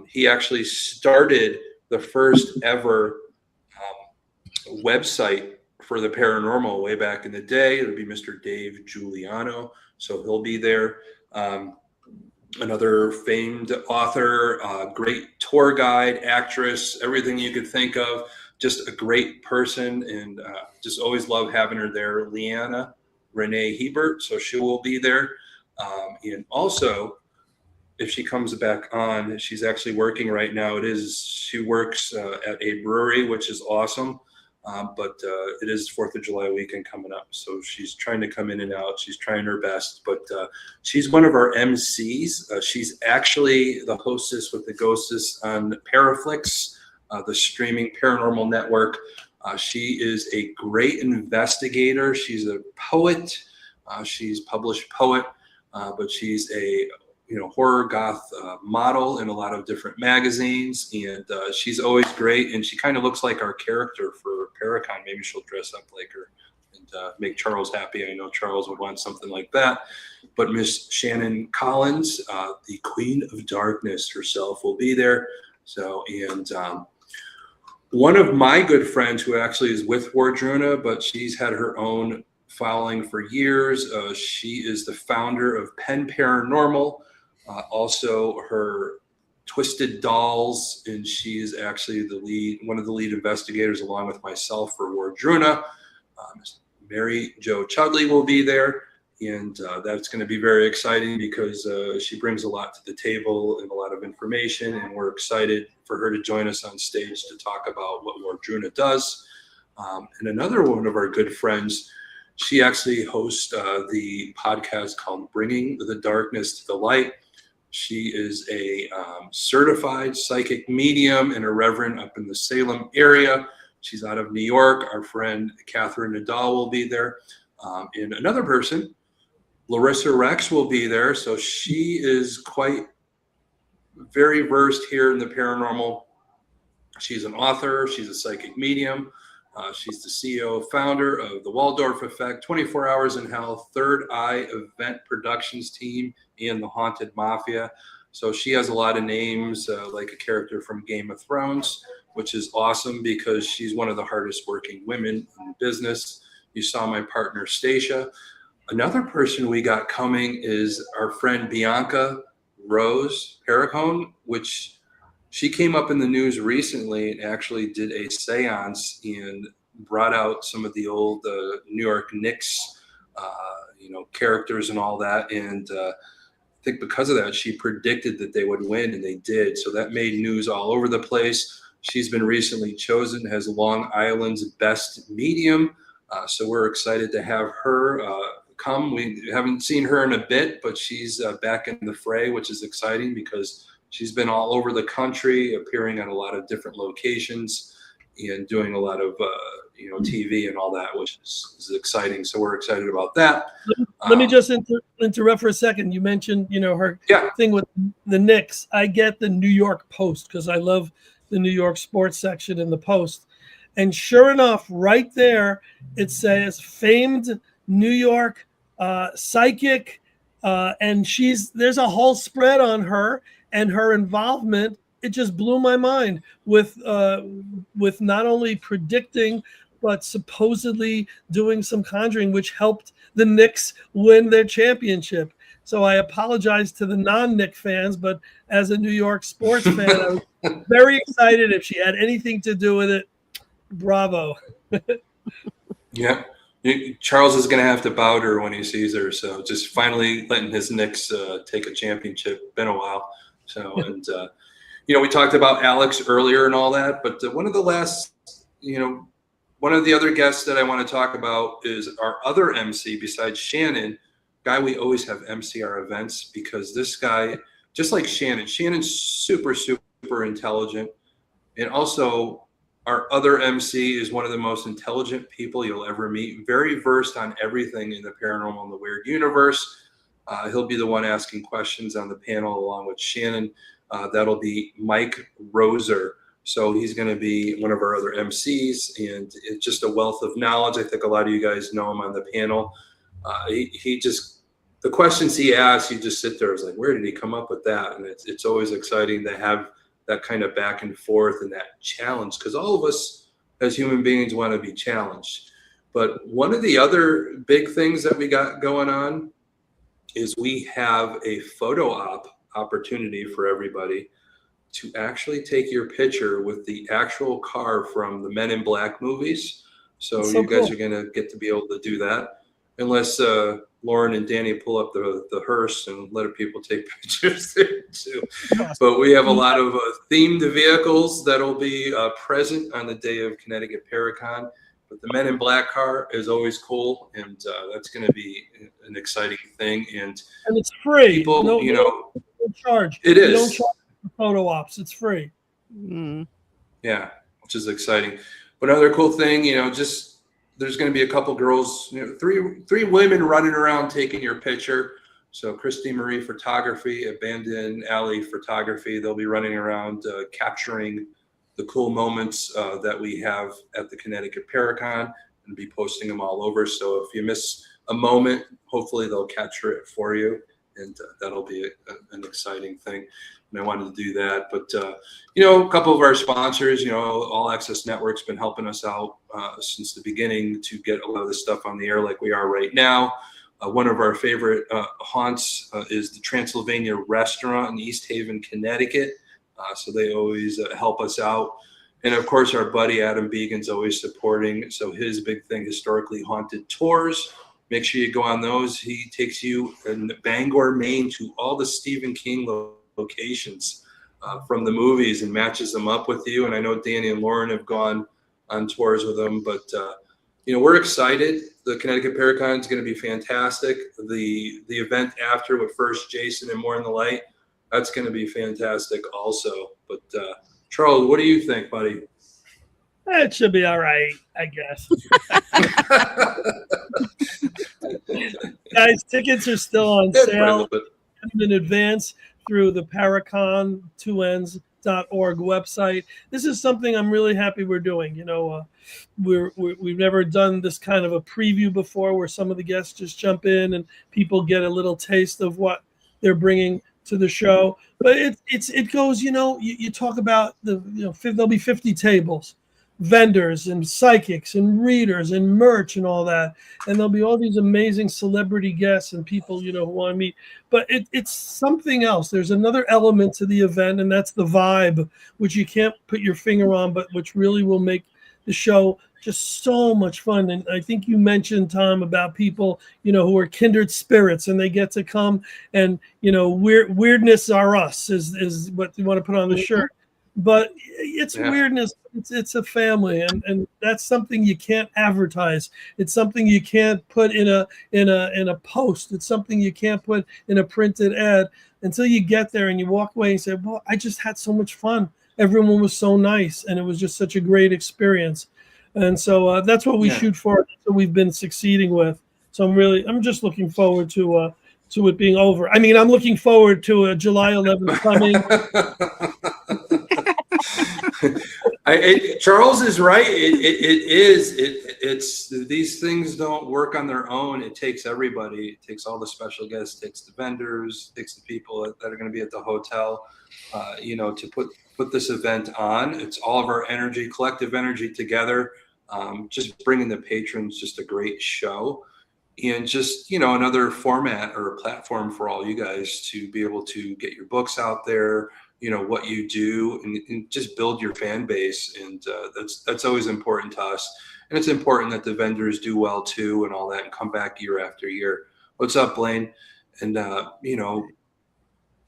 He actually started the first ever website for the paranormal way back in the day. It'll be Mr. Dave Giuliano. So he'll be there. Another famed author, great tour guide, actress, everything you could think of. Just a great person, and just always love having her there. Leanna Renee Hebert, so she will be there. And also, if she comes back on, she's actually working right now. She works at a brewery, which is awesome. But it is 4th of July weekend coming up, so she's trying to come in and out. She's trying her best, but she's one of our MCs. She's actually the hostess with the Ghostess on Paraflix, the streaming paranormal network. She is a great investigator. She's a poet. She's published poet, but she's a horror goth model in a lot of different magazines, and she's always great. And she kind of looks like our character for PARACONN. Maybe she'll dress up like her and make Charles happy. I know Charles would want something like that. But Miss Shannon Collins, the Queen of Darkness herself, will be there. So, and one of my good friends who actually is with Wardruna, but she's had her own following for years. She is the founder of Penn Paranormal. Also her Twisted Dolls, and she is actually one of the lead investigators along with myself for Wardruna. Mary Jo Chudley will be there, and that's going to be very exciting because she brings a lot to the table and a lot of information, and we're excited for her to join us on stage to talk about what Wardruna does. And another one of our good friends, she actually hosts the podcast called Bringing the Darkness to the Light. She is a certified psychic medium and a reverend up in the Salem area. She's out of New York. Our friend Catherine Nadal will be there. And another person, Larissa Rex, will be there. So she is very versed here in the paranormal. She's an author. She's a psychic medium. She's the CEO, founder of the Waldorf Effect, 24 Hours in Hell, Third Eye Event Productions team, and the Haunted Mafia. So she has a lot of names, like a character from Game of Thrones, which is awesome because she's one of the hardest working women in the business. You saw my partner, Stacia. Another person we got coming is our friend Bianca Rose PARACONN, which she came up in the news recently and actually did a seance and brought out some of the old New York Knicks, characters and all that. And I think because of that, she predicted that they would win, and they did. So that made news all over the place. She's been recently chosen as Long Island's best medium. So we're excited to have her come. We haven't seen her in a bit, but she's back in the fray, which is exciting because she's been all over the country, appearing on a lot of different locations and doing a lot of, TV and all that, which is exciting. So we're excited about that. Let me just interrupt for a second. You mentioned, her thing with the Knicks. I get the New York Post because I love the New York sports section in the Post. And sure enough, right there, it says famed New York psychic. And there's a whole spread on her and her involvement. It just blew my mind with not only predicting, but supposedly doing some conjuring, which helped the Knicks win their championship. So I apologize to the non-Knick fans, but as a New York sports fan, I was very excited. If she had anything to do with it, bravo. Yeah. Charles is going to have to bow to her when he sees her. So just finally letting his Knicks take a championship. Been a while. So, and, we talked about Alex earlier and all that, but one of the last, one of the other guests that I want to talk about is our other MC besides Shannon, guy we always have MC our events, because this guy, just like Shannon's super, super intelligent. And also our other MC is one of the most intelligent people you'll ever meet, very versed on everything in the paranormal and the weird universe. He'll be the one asking questions on the panel along with Shannon. That'll be Mike Roser. So he's going to be one of our other MCs, and it's just a wealth of knowledge. I think a lot of you guys know him on the panel. He just, the questions he asks, you just sit there, it's like, where did he come up with that? And it's always exciting to have that kind of back and forth and that challenge, because all of us as human beings want to be challenged. But one of the other big things that we got going on is we have a photo op opportunity for everybody to actually take your picture with the actual car from the Men in Black movies. So you guys are going to get to be able to do that, unless Lauren and Danny pull up the hearse and let people take pictures there too. But we have a lot of themed vehicles that'll be present on the day of Connecticut PARACON. But the Men in Black car is always cool, and that's going to be an exciting thing. And it's free. People, no charge. It is. You don't charge for photo ops. It's free. Yeah, which is exciting. But another cool thing, just there's going to be a couple girls, three women running around taking your picture. So Christy Marie Photography, Abandoned Alley Photography, they'll be running around capturing the cool moments that we have at the Connecticut PARACON, and be posting them all over. So if you miss a moment, hopefully they'll capture it for you, and that'll be an exciting thing. And I wanted to do that. But, a couple of our sponsors, All Access Network's been helping us out since the beginning to get a lot of this stuff on the air like we are right now. One of our favorite haunts is the Transylvania Restaurant in East Haven, Connecticut. So they always help us out. And of course, our buddy Adam Began's always supporting. So his big thing, Historically Haunted Tours. Make sure you go on those. He takes you in Bangor, Maine to all the Stephen King locations from the movies and matches them up with you. And I know Danny and Lauren have gone on tours with them, but we're excited. The Connecticut PARACON is going to be fantastic. The event after with First Jason and More in the Light, that's going to be fantastic also. But Charles, what do you think, buddy? It should be all right, I guess. Guys, tickets are still on sale in advance through the PARACON2ends.org website. This is something I'm really happy we're doing. We've never done this kind of a preview before, where some of the guests just jump in and people get a little taste of what they're bringing to the show. But it goes, you talk about there'll be 50 tables, vendors and psychics and readers and merch and all that, and there'll be all these amazing celebrity guests and people who want to meet. But it's something else. There's another element to the event, and that's the vibe, which you can't put your finger on, but which really will make the show just so much fun. And I think you mentioned, Tom, about people who are kindred spirits, and they get to come and weirdness are us is what you want to put on the shirt. But it's weirdness. It's a family, and that's something you can't advertise. It's something you can't put in a post. It's something you can't put in a printed ad until you get there and you walk away and say, "Well, I just had so much fun. Everyone was so nice, and it was just such a great experience." And so that's what we shoot for. That's what we've been succeeding with. So I'm just looking forward to it being over. I mean, I'm looking forward to July 11th coming. Charles is right. It's these things don't work on their own. It takes everybody. It takes all the special guests. It takes the vendors. It takes the people that are going to be at the hotel. To put this event on. It's all of our energy, collective energy together. Just bringing the patrons, just a great show, and just another format or a platform for all you guys to be able to get your books out there. What you do, and just build your fan base, and that's always important to us. And it's important that the vendors do well too, and all that, and come back year after year. What's up, Blaine? And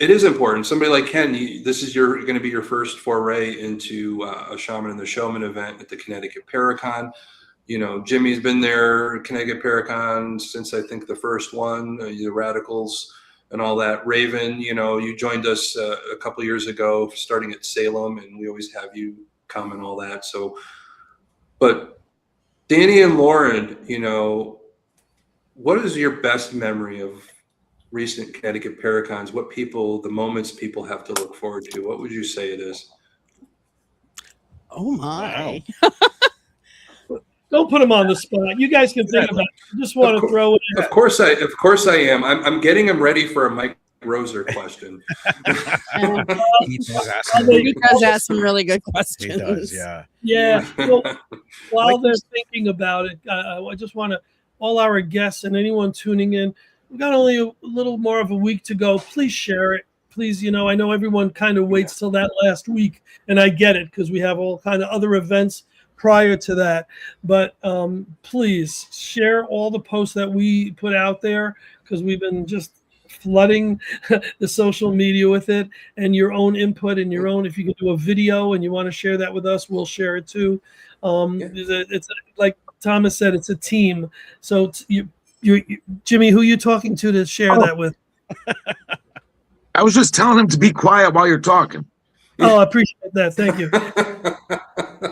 it is important. Somebody like Ken, this is going to be your first foray into a Shaman and the Showman event at the Connecticut PARACON. you know, Jimmy's been there, Connecticut Paracon, since I think the first one, the Radicals and all that. Raven, you know, you joined us a couple years ago, starting at Salem, and we always have you come and all that. So, but Danny and Lauren, you know, what is your best memory of recent Connecticut Paracons? What people, the moments people have to look forward to? What would you say it is? Oh my. Don't put them on the spot. You guys can think about it. I just want to throw it in. Of course I am. I'm getting him ready for a Mike Roser question. He does ask some really good questions. He does, yeah. Yeah. Well, while they're thinking about it, I just want to, all our guests and anyone tuning in, we've got only a little more of a week to go. Please share it. Please, you know, I know everyone kind of waits till that last week, and I get it because we have all kind of other events prior to that. But please share all the posts that we put out there, because we've been just flooding the social media with it, and your own input and your own, if you can do a video and you want to share that with us, we'll share it too. It's like Thomas said, it's a team. So you Jimmy, who are you talking to share that with? I was just telling him to be quiet while you're talking. Oh, I appreciate that. Thank you.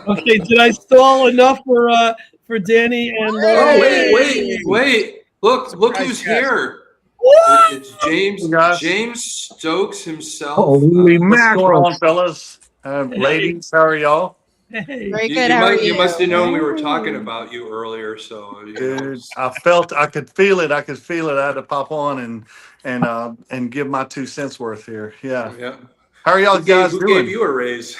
Okay, did I stall enough for Danny and Lauren? Oh, wait. Look who's here. What? It's James. James Stokes himself. Holy What's mackerel. going on, fellas? Ladies, how are y'all? Hey. Very good. How are you? You must have known we were talking about you earlier. So, Dude, I could feel it. I had to pop on and give my 2 cents worth here. Yeah. Yeah. How are y'all guys who doing? gave you a raise?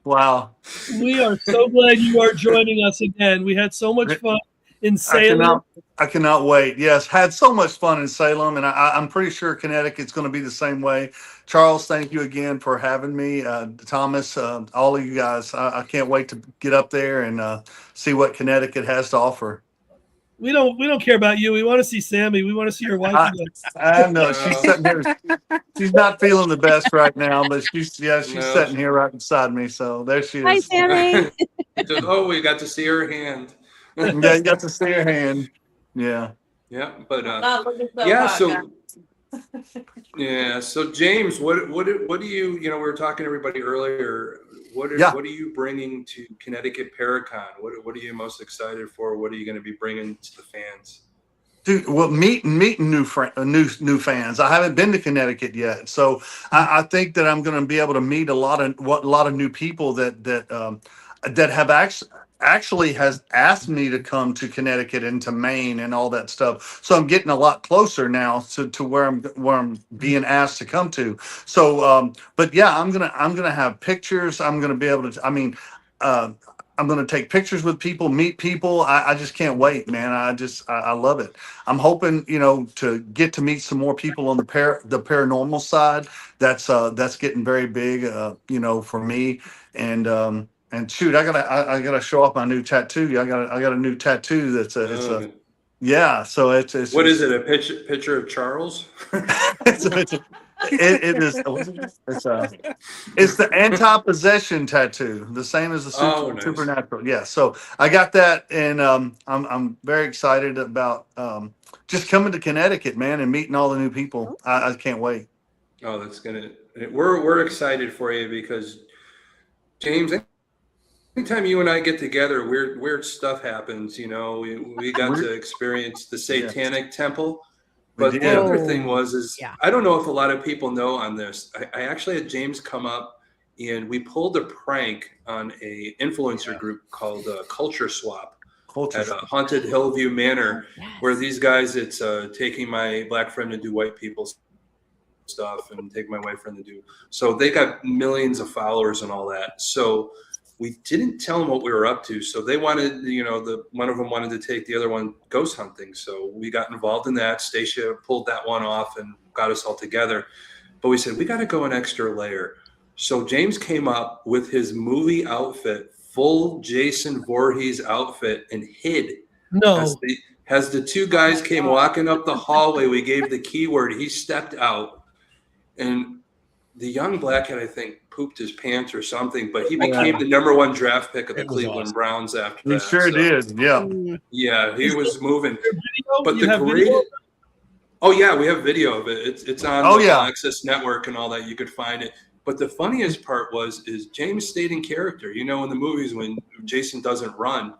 Wow. We are so glad you are joining us again. We had so much fun in Salem. I cannot wait. Yes, had so much fun in Salem, and I'm pretty sure Connecticut's going to be the same way. Charles, thank you again for having me. Thomas, all of you guys, I can't wait to get up there and see what Connecticut has to offer. We don't care about you. We want to see Sammy. We want to see your wife again. I know she's sitting here. She's not feeling the best right now, but she's sitting here right beside me. So there she is. Hi, Sammy. Oh, we got to see her hand. Yeah, you got to see her hand. Yeah. Yeah, but So James, what do you we were talking to everybody earlier. What are you bringing to Connecticut Paracon? What are you most excited for? What are you going to be bringing to the fans? Dude, well, meeting new fans. I haven't been to Connecticut yet, so I think that I'm going to be able to meet a lot of new people that have actually has asked me to come to Connecticut and to Maine and all that stuff. So I'm getting a lot closer now to where I'm being asked to come to. So, but yeah, I'm gonna have pictures. I'm gonna be able to. I'm gonna take pictures with people, meet people. I just can't wait, man. I love it. I'm hoping to get to meet some more people on the paranormal side. That's getting very big, for me. And shoot, I gotta show off my new tattoo. I got a new tattoo So What is it? A picture of Charles? It's the anti-possession tattoo, the same as the nice. supernatural. Yeah, so I got that, and I'm very excited about just coming to Connecticut, man, and meeting all the new people. I can't wait. Oh, we're excited for you because James, anytime you and I get together, weird stuff happens. We got to experience the Satanic Temple. But the other thing I don't know if a lot of people know on this. I actually had James come up, and we pulled a prank on a influencer group called Culture Swap at Haunted Hillview Manor, where these guys, it's taking my black friend to do white people's stuff and take my white friend to do. So they got millions of followers and all that. So we didn't tell them what we were up to. So they wanted, one of them wanted to take the other one ghost hunting. So we got involved in that. Stacia pulled that one off and got us all together. But we said, we got to go an extra layer. So James came up with his movie outfit, full Jason Voorhees outfit, and hid. No. As the two guys came walking up the hallway, we gave the keyword. He stepped out, and the young black kid, I think, pooped his pants or something, but he became the #1 draft pick of the It was Cleveland awesome. Browns after He that. sure so, did. Yeah. Yeah, he was moving. Video? But You the have great, video? oh yeah, we have video of it. It's on Oh, the yeah. All Access Network and all that. You could find it. But the funniest part is James stayed in character. You know, in the movies when Jason doesn't run,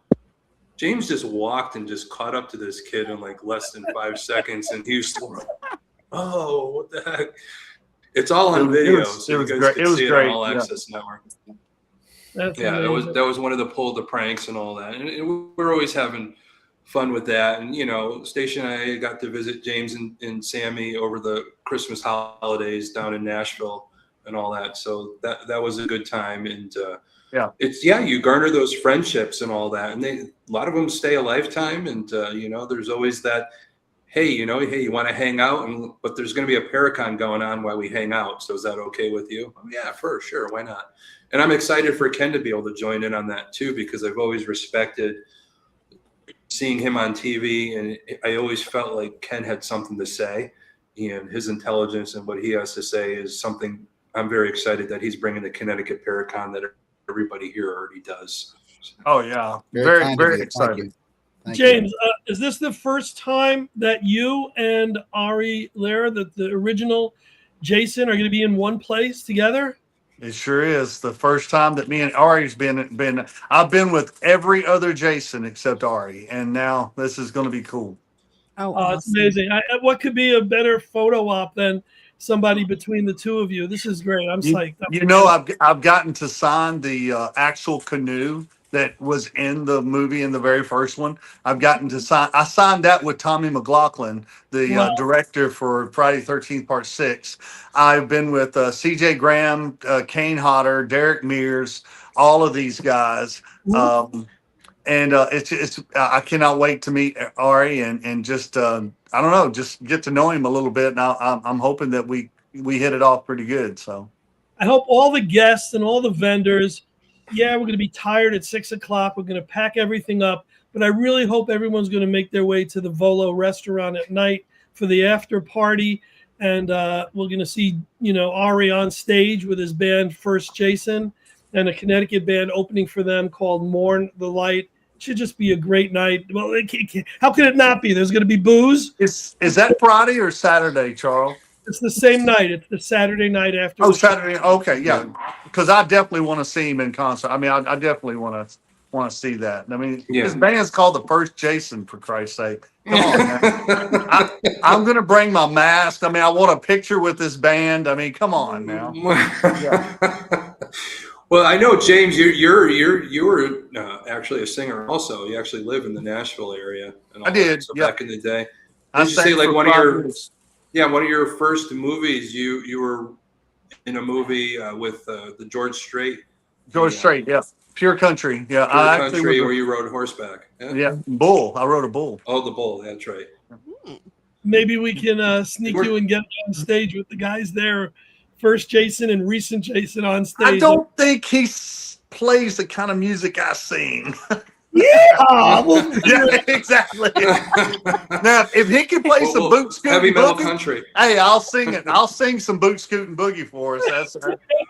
James just walked and just caught up to this kid in like less than 5 seconds, and he was still like, oh, what the heck? It's all on video, so you guys can see it on All Access Network. That's Yeah, amazing. that was one of the pranks and all that, and we're always having fun with that. And you know, Station and I got to visit James and Sammy over the Christmas holidays down in Nashville and all that, so that was a good time. And it's you garner those friendships and all that, and a lot of them stay a lifetime. And you know, there's always that, hey, you want to hang out, but there's going to be a Paracon going on while we hang out. So is that okay with you? Oh, yeah, for sure. Why not? And I'm excited for Ken to be able to join in on that too, because I've always respected seeing him on TV. And I always felt like Ken had something to say, and his intelligence and what he has to say is something I'm very excited that he's bringing the Connecticut Paracon that everybody here already does. Oh yeah. Very kind of Very you. Thank excited. you. Thank James, is this the first time that you and Ari Lehrer, the original Jason, are going to be in one place together? It sure is. The first time that me and Ari's been. I've been with every other Jason except Ari, and now this is going to be cool. Oh, It's amazing. What could be a better photo op than somebody between the two of you? This is great. I'm psyched. You know, I've gotten to sign the actual canoe that was in the movie in the very first one. I've gotten to sign. I signed that with Tommy McLaughlin, the director for Friday 13th Part 6. I've been with C.J. Graham, Kane Hodder, Derek Mears, all of these guys. And it's I cannot wait to meet Ari and just I don't know, just get to know him a little bit. Now I'm hoping that we hit it off pretty good. So I hope all the guests and all the vendors, we're going to be tired at 6 o'clock. We're going to pack everything up, but I really hope everyone's going to make their way to the Volo restaurant at night for the after party. And we're going to see, Ari on stage with his band First Jason and a Connecticut band opening for them called Mourn the Light. It should just be a great night. Well, how can it not be? There's going to be booze. is that Friday or Saturday, Charles? It's the same night. It's the Saturday night after. Oh, Saturday. Okay, yeah. Because I definitely want to see him in concert. I mean, I definitely want to see that. I mean, his band's called the First Jason, for Christ's sake. Come on, man. I'm gonna bring my mask. I mean, I want a picture with this band. I mean, come on now. Well, I know, James, you were actually a singer also. You actually live in the Nashville area. And all I did. That. So back in the day. I Did you say like for one of 5 your years. one of your first movies? You were in a movie with the George Strait. George Strait, yeah. Pure Country, yeah. Pure Country, where you rode horseback. Yeah, bull. I rode a bull. Oh, the bull. That's right. Maybe we can sneak you and get on stage with the guys there. First Jason and recent Jason on stage. I don't think he plays the kind of music I sing. Yeah, exactly. Now, if he can play some boot scooting heavy metal boogie, country. hey, I'll sing it. I'll sing some boot scooting boogie for us. That's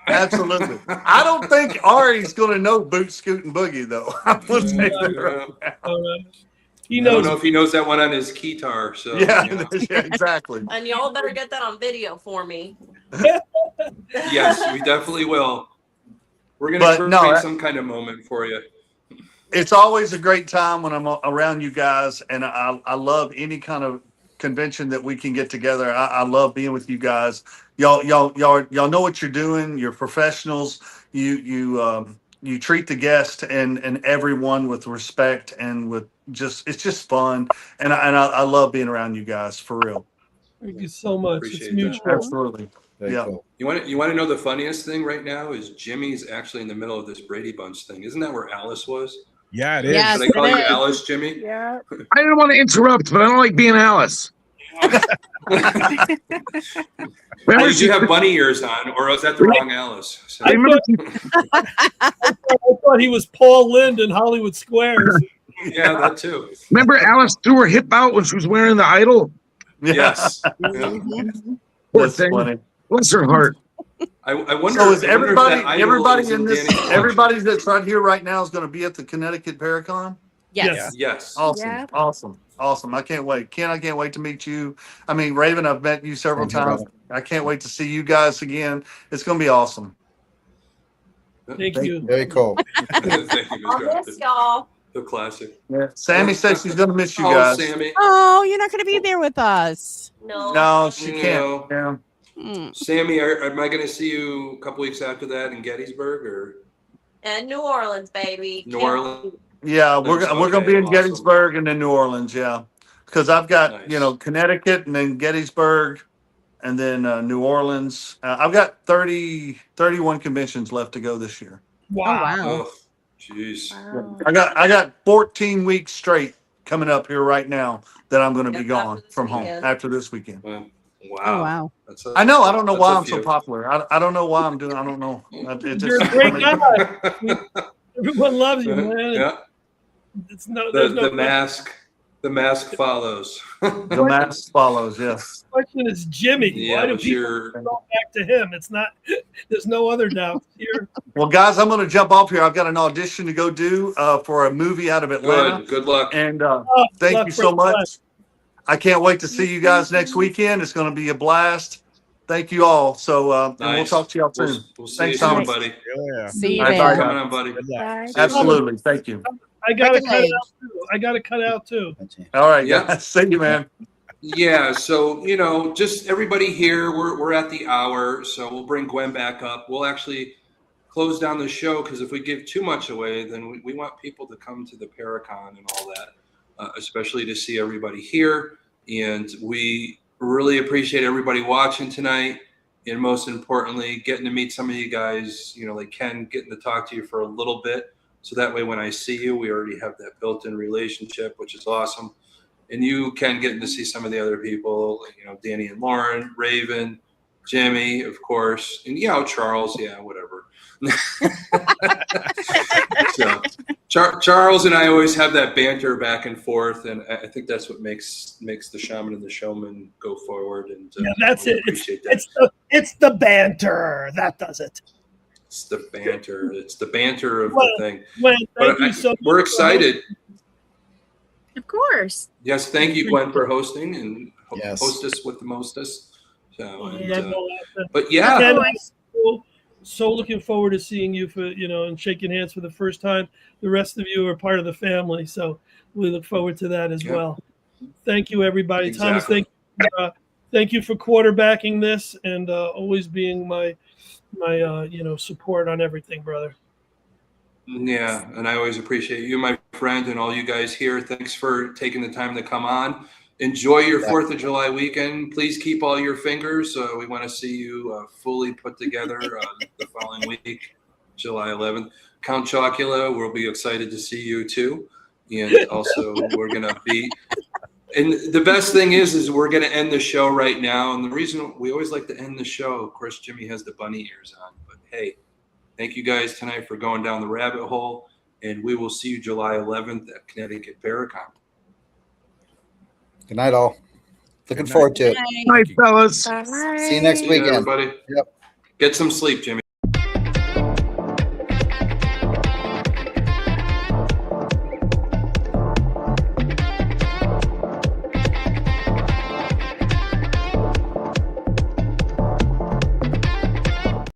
absolutely. I don't think Ari's going to know boot scooting boogie though. I'm going to say that right now. He I knows. don't know if he knows that one on his guitar. So Yeah, exactly. And y'all better get that on video for me. Yes, we definitely will. We're going to create some kind of moment for you. It's always a great time when I'm around you guys, and I love any kind of convention that we can get together. I love being with you guys. Y'all know what you're doing. You're professionals. You treat the guest and everyone with respect and with it's just fun. And I love being around you guys for real. Thank you so much. Appreciate It's mutual. that. Absolutely. Yeah. Cool. You want to know the funniest thing right now is Jimmy's actually in the middle of this Brady Bunch thing. Isn't that where Alice was? Yeah, it is. Yes, Did I call it you is. Alice, Jimmy? Yeah. I didn't want to interrupt, but I don't like being Alice. Or did you have bunny ears on, or was that the wrong Alice? So- I remember I thought he was Paul Lind in Hollywood Squares. yeah, that too. remember Alice threw her hip out when she was wearing the idol? Yes. Poor That's thing. funny. Bless her heart. I wonder. So is I wonder if that idol everybody is in this, Danny's collection. everybody that's right here right now is going to be at the Connecticut PARACON? Yes. Yes. Awesome, Yep. awesome. I can't wait. Ken, I can't wait to meet you. I mean, Raven, I've met you several Thank you, times. I can't wait to see you guys again. It's going to be awesome. Thank you. Very cool. Thank you, Mr. I'll miss Upton. y'all. The classic. Yeah. Sammy says she's going to miss you Oh, guys. Sammy. Oh, you're not going to be there with us. No. No, she No. can't. Yeah. Sammy, am I going to see you a couple weeks after that in Gettysburg or And New Orleans, baby. New Orleans? Yeah, we're going to be in awesome. Gettysburg and then New Orleans. Yeah, because I've got Nice. Connecticut and then Gettysburg and then New Orleans. I've got 31 conventions left to go this year. Wow. Oh, jeez. Wow. I got 14 weeks straight coming up here right now that I'm going to be After gone this from home weekend. after this weekend. Wow. Oh, wow. That's I know. I don't know that's why a I'm so few. popular. I don't know why I'm doing. I don't know. It You're a just, great guy. Everyone loves you, man. Yeah. It's no, The, there's no the mask follows. the mask follows. Yes. question. It's Jimmy. Yeah, Why do but people you're go back to him? It's not. There's no other doubt here. Well, guys, I'm going to jump off here. I've got an audition to go do for a movie out of Atlanta. good. Good luck. And Oh, thank luck you for so Atlanta. much. I can't wait to see you guys next weekend. It's going to be a blast. Thank you all. So, and we'll Nice. talk to y'all We'll, soon. we'll see Thanks, you soon, Thomas. buddy. Yeah. See you All right, there. bye, Coming guys. on, buddy. Bye. Absolutely. Thank you. I gotta Second cut age. out too. I gotta cut out too. All right. Yeah. Guys. See you, man. Yeah, so just everybody here, we're at the hour, so we'll bring Gwen back up. We'll actually close down the show because if we give too much away, then we want people to come to the PARACON and all that, especially to see everybody here. And we really appreciate everybody watching tonight, and most importantly, getting to meet some of you guys. Like Ken, getting to talk to you for a little bit, so that way when I see you, we already have that built-in relationship, which is awesome. And you can get to see some of the other people, Danny and Lauren, Raven, Jimmy, of course, and Charles, whatever. So Charles and I always have that banter back and forth, and I think that's what makes the shaman and the showman go forward. And Yeah, that's we it. appreciate that. It's the banter that does it. It's the banter. It's the banter of Well, the thing. Gwen, thank But you so much. we're excited. Of course. Yes, thank you, Gwen, for hosting and Yes. hostess with the mostest. So, and, Yeah, no, but yeah, Ken, I'm so looking forward to seeing you for and shaking hands for the first time. The rest of you are part of the family, so we look forward to that as Yeah. well. Thank you, everybody. Thomas, Exactly. thank you for quarterbacking this and always being my support on everything, brother. yeah, and I always appreciate you, my friend, and all you guys here. Thanks for taking the time to come on. Enjoy your 4th of July weekend. Please keep all your fingers. We want to see you fully put together the following week, July 11th. Count Chocula, we'll be excited to see you too. And also, we're going to be. And the best thing is we're going to end the show right now. And the reason we always like to end the show, of course, Jimmy has the bunny ears on. But hey, thank you guys tonight for going down the rabbit hole. And we will see you July 11th at Connecticut PARACON. Good night, all. Looking forward to it. Night, fellas. Bye. See you next See you, weekend. everybody. Yep. Get some sleep, Jimmy.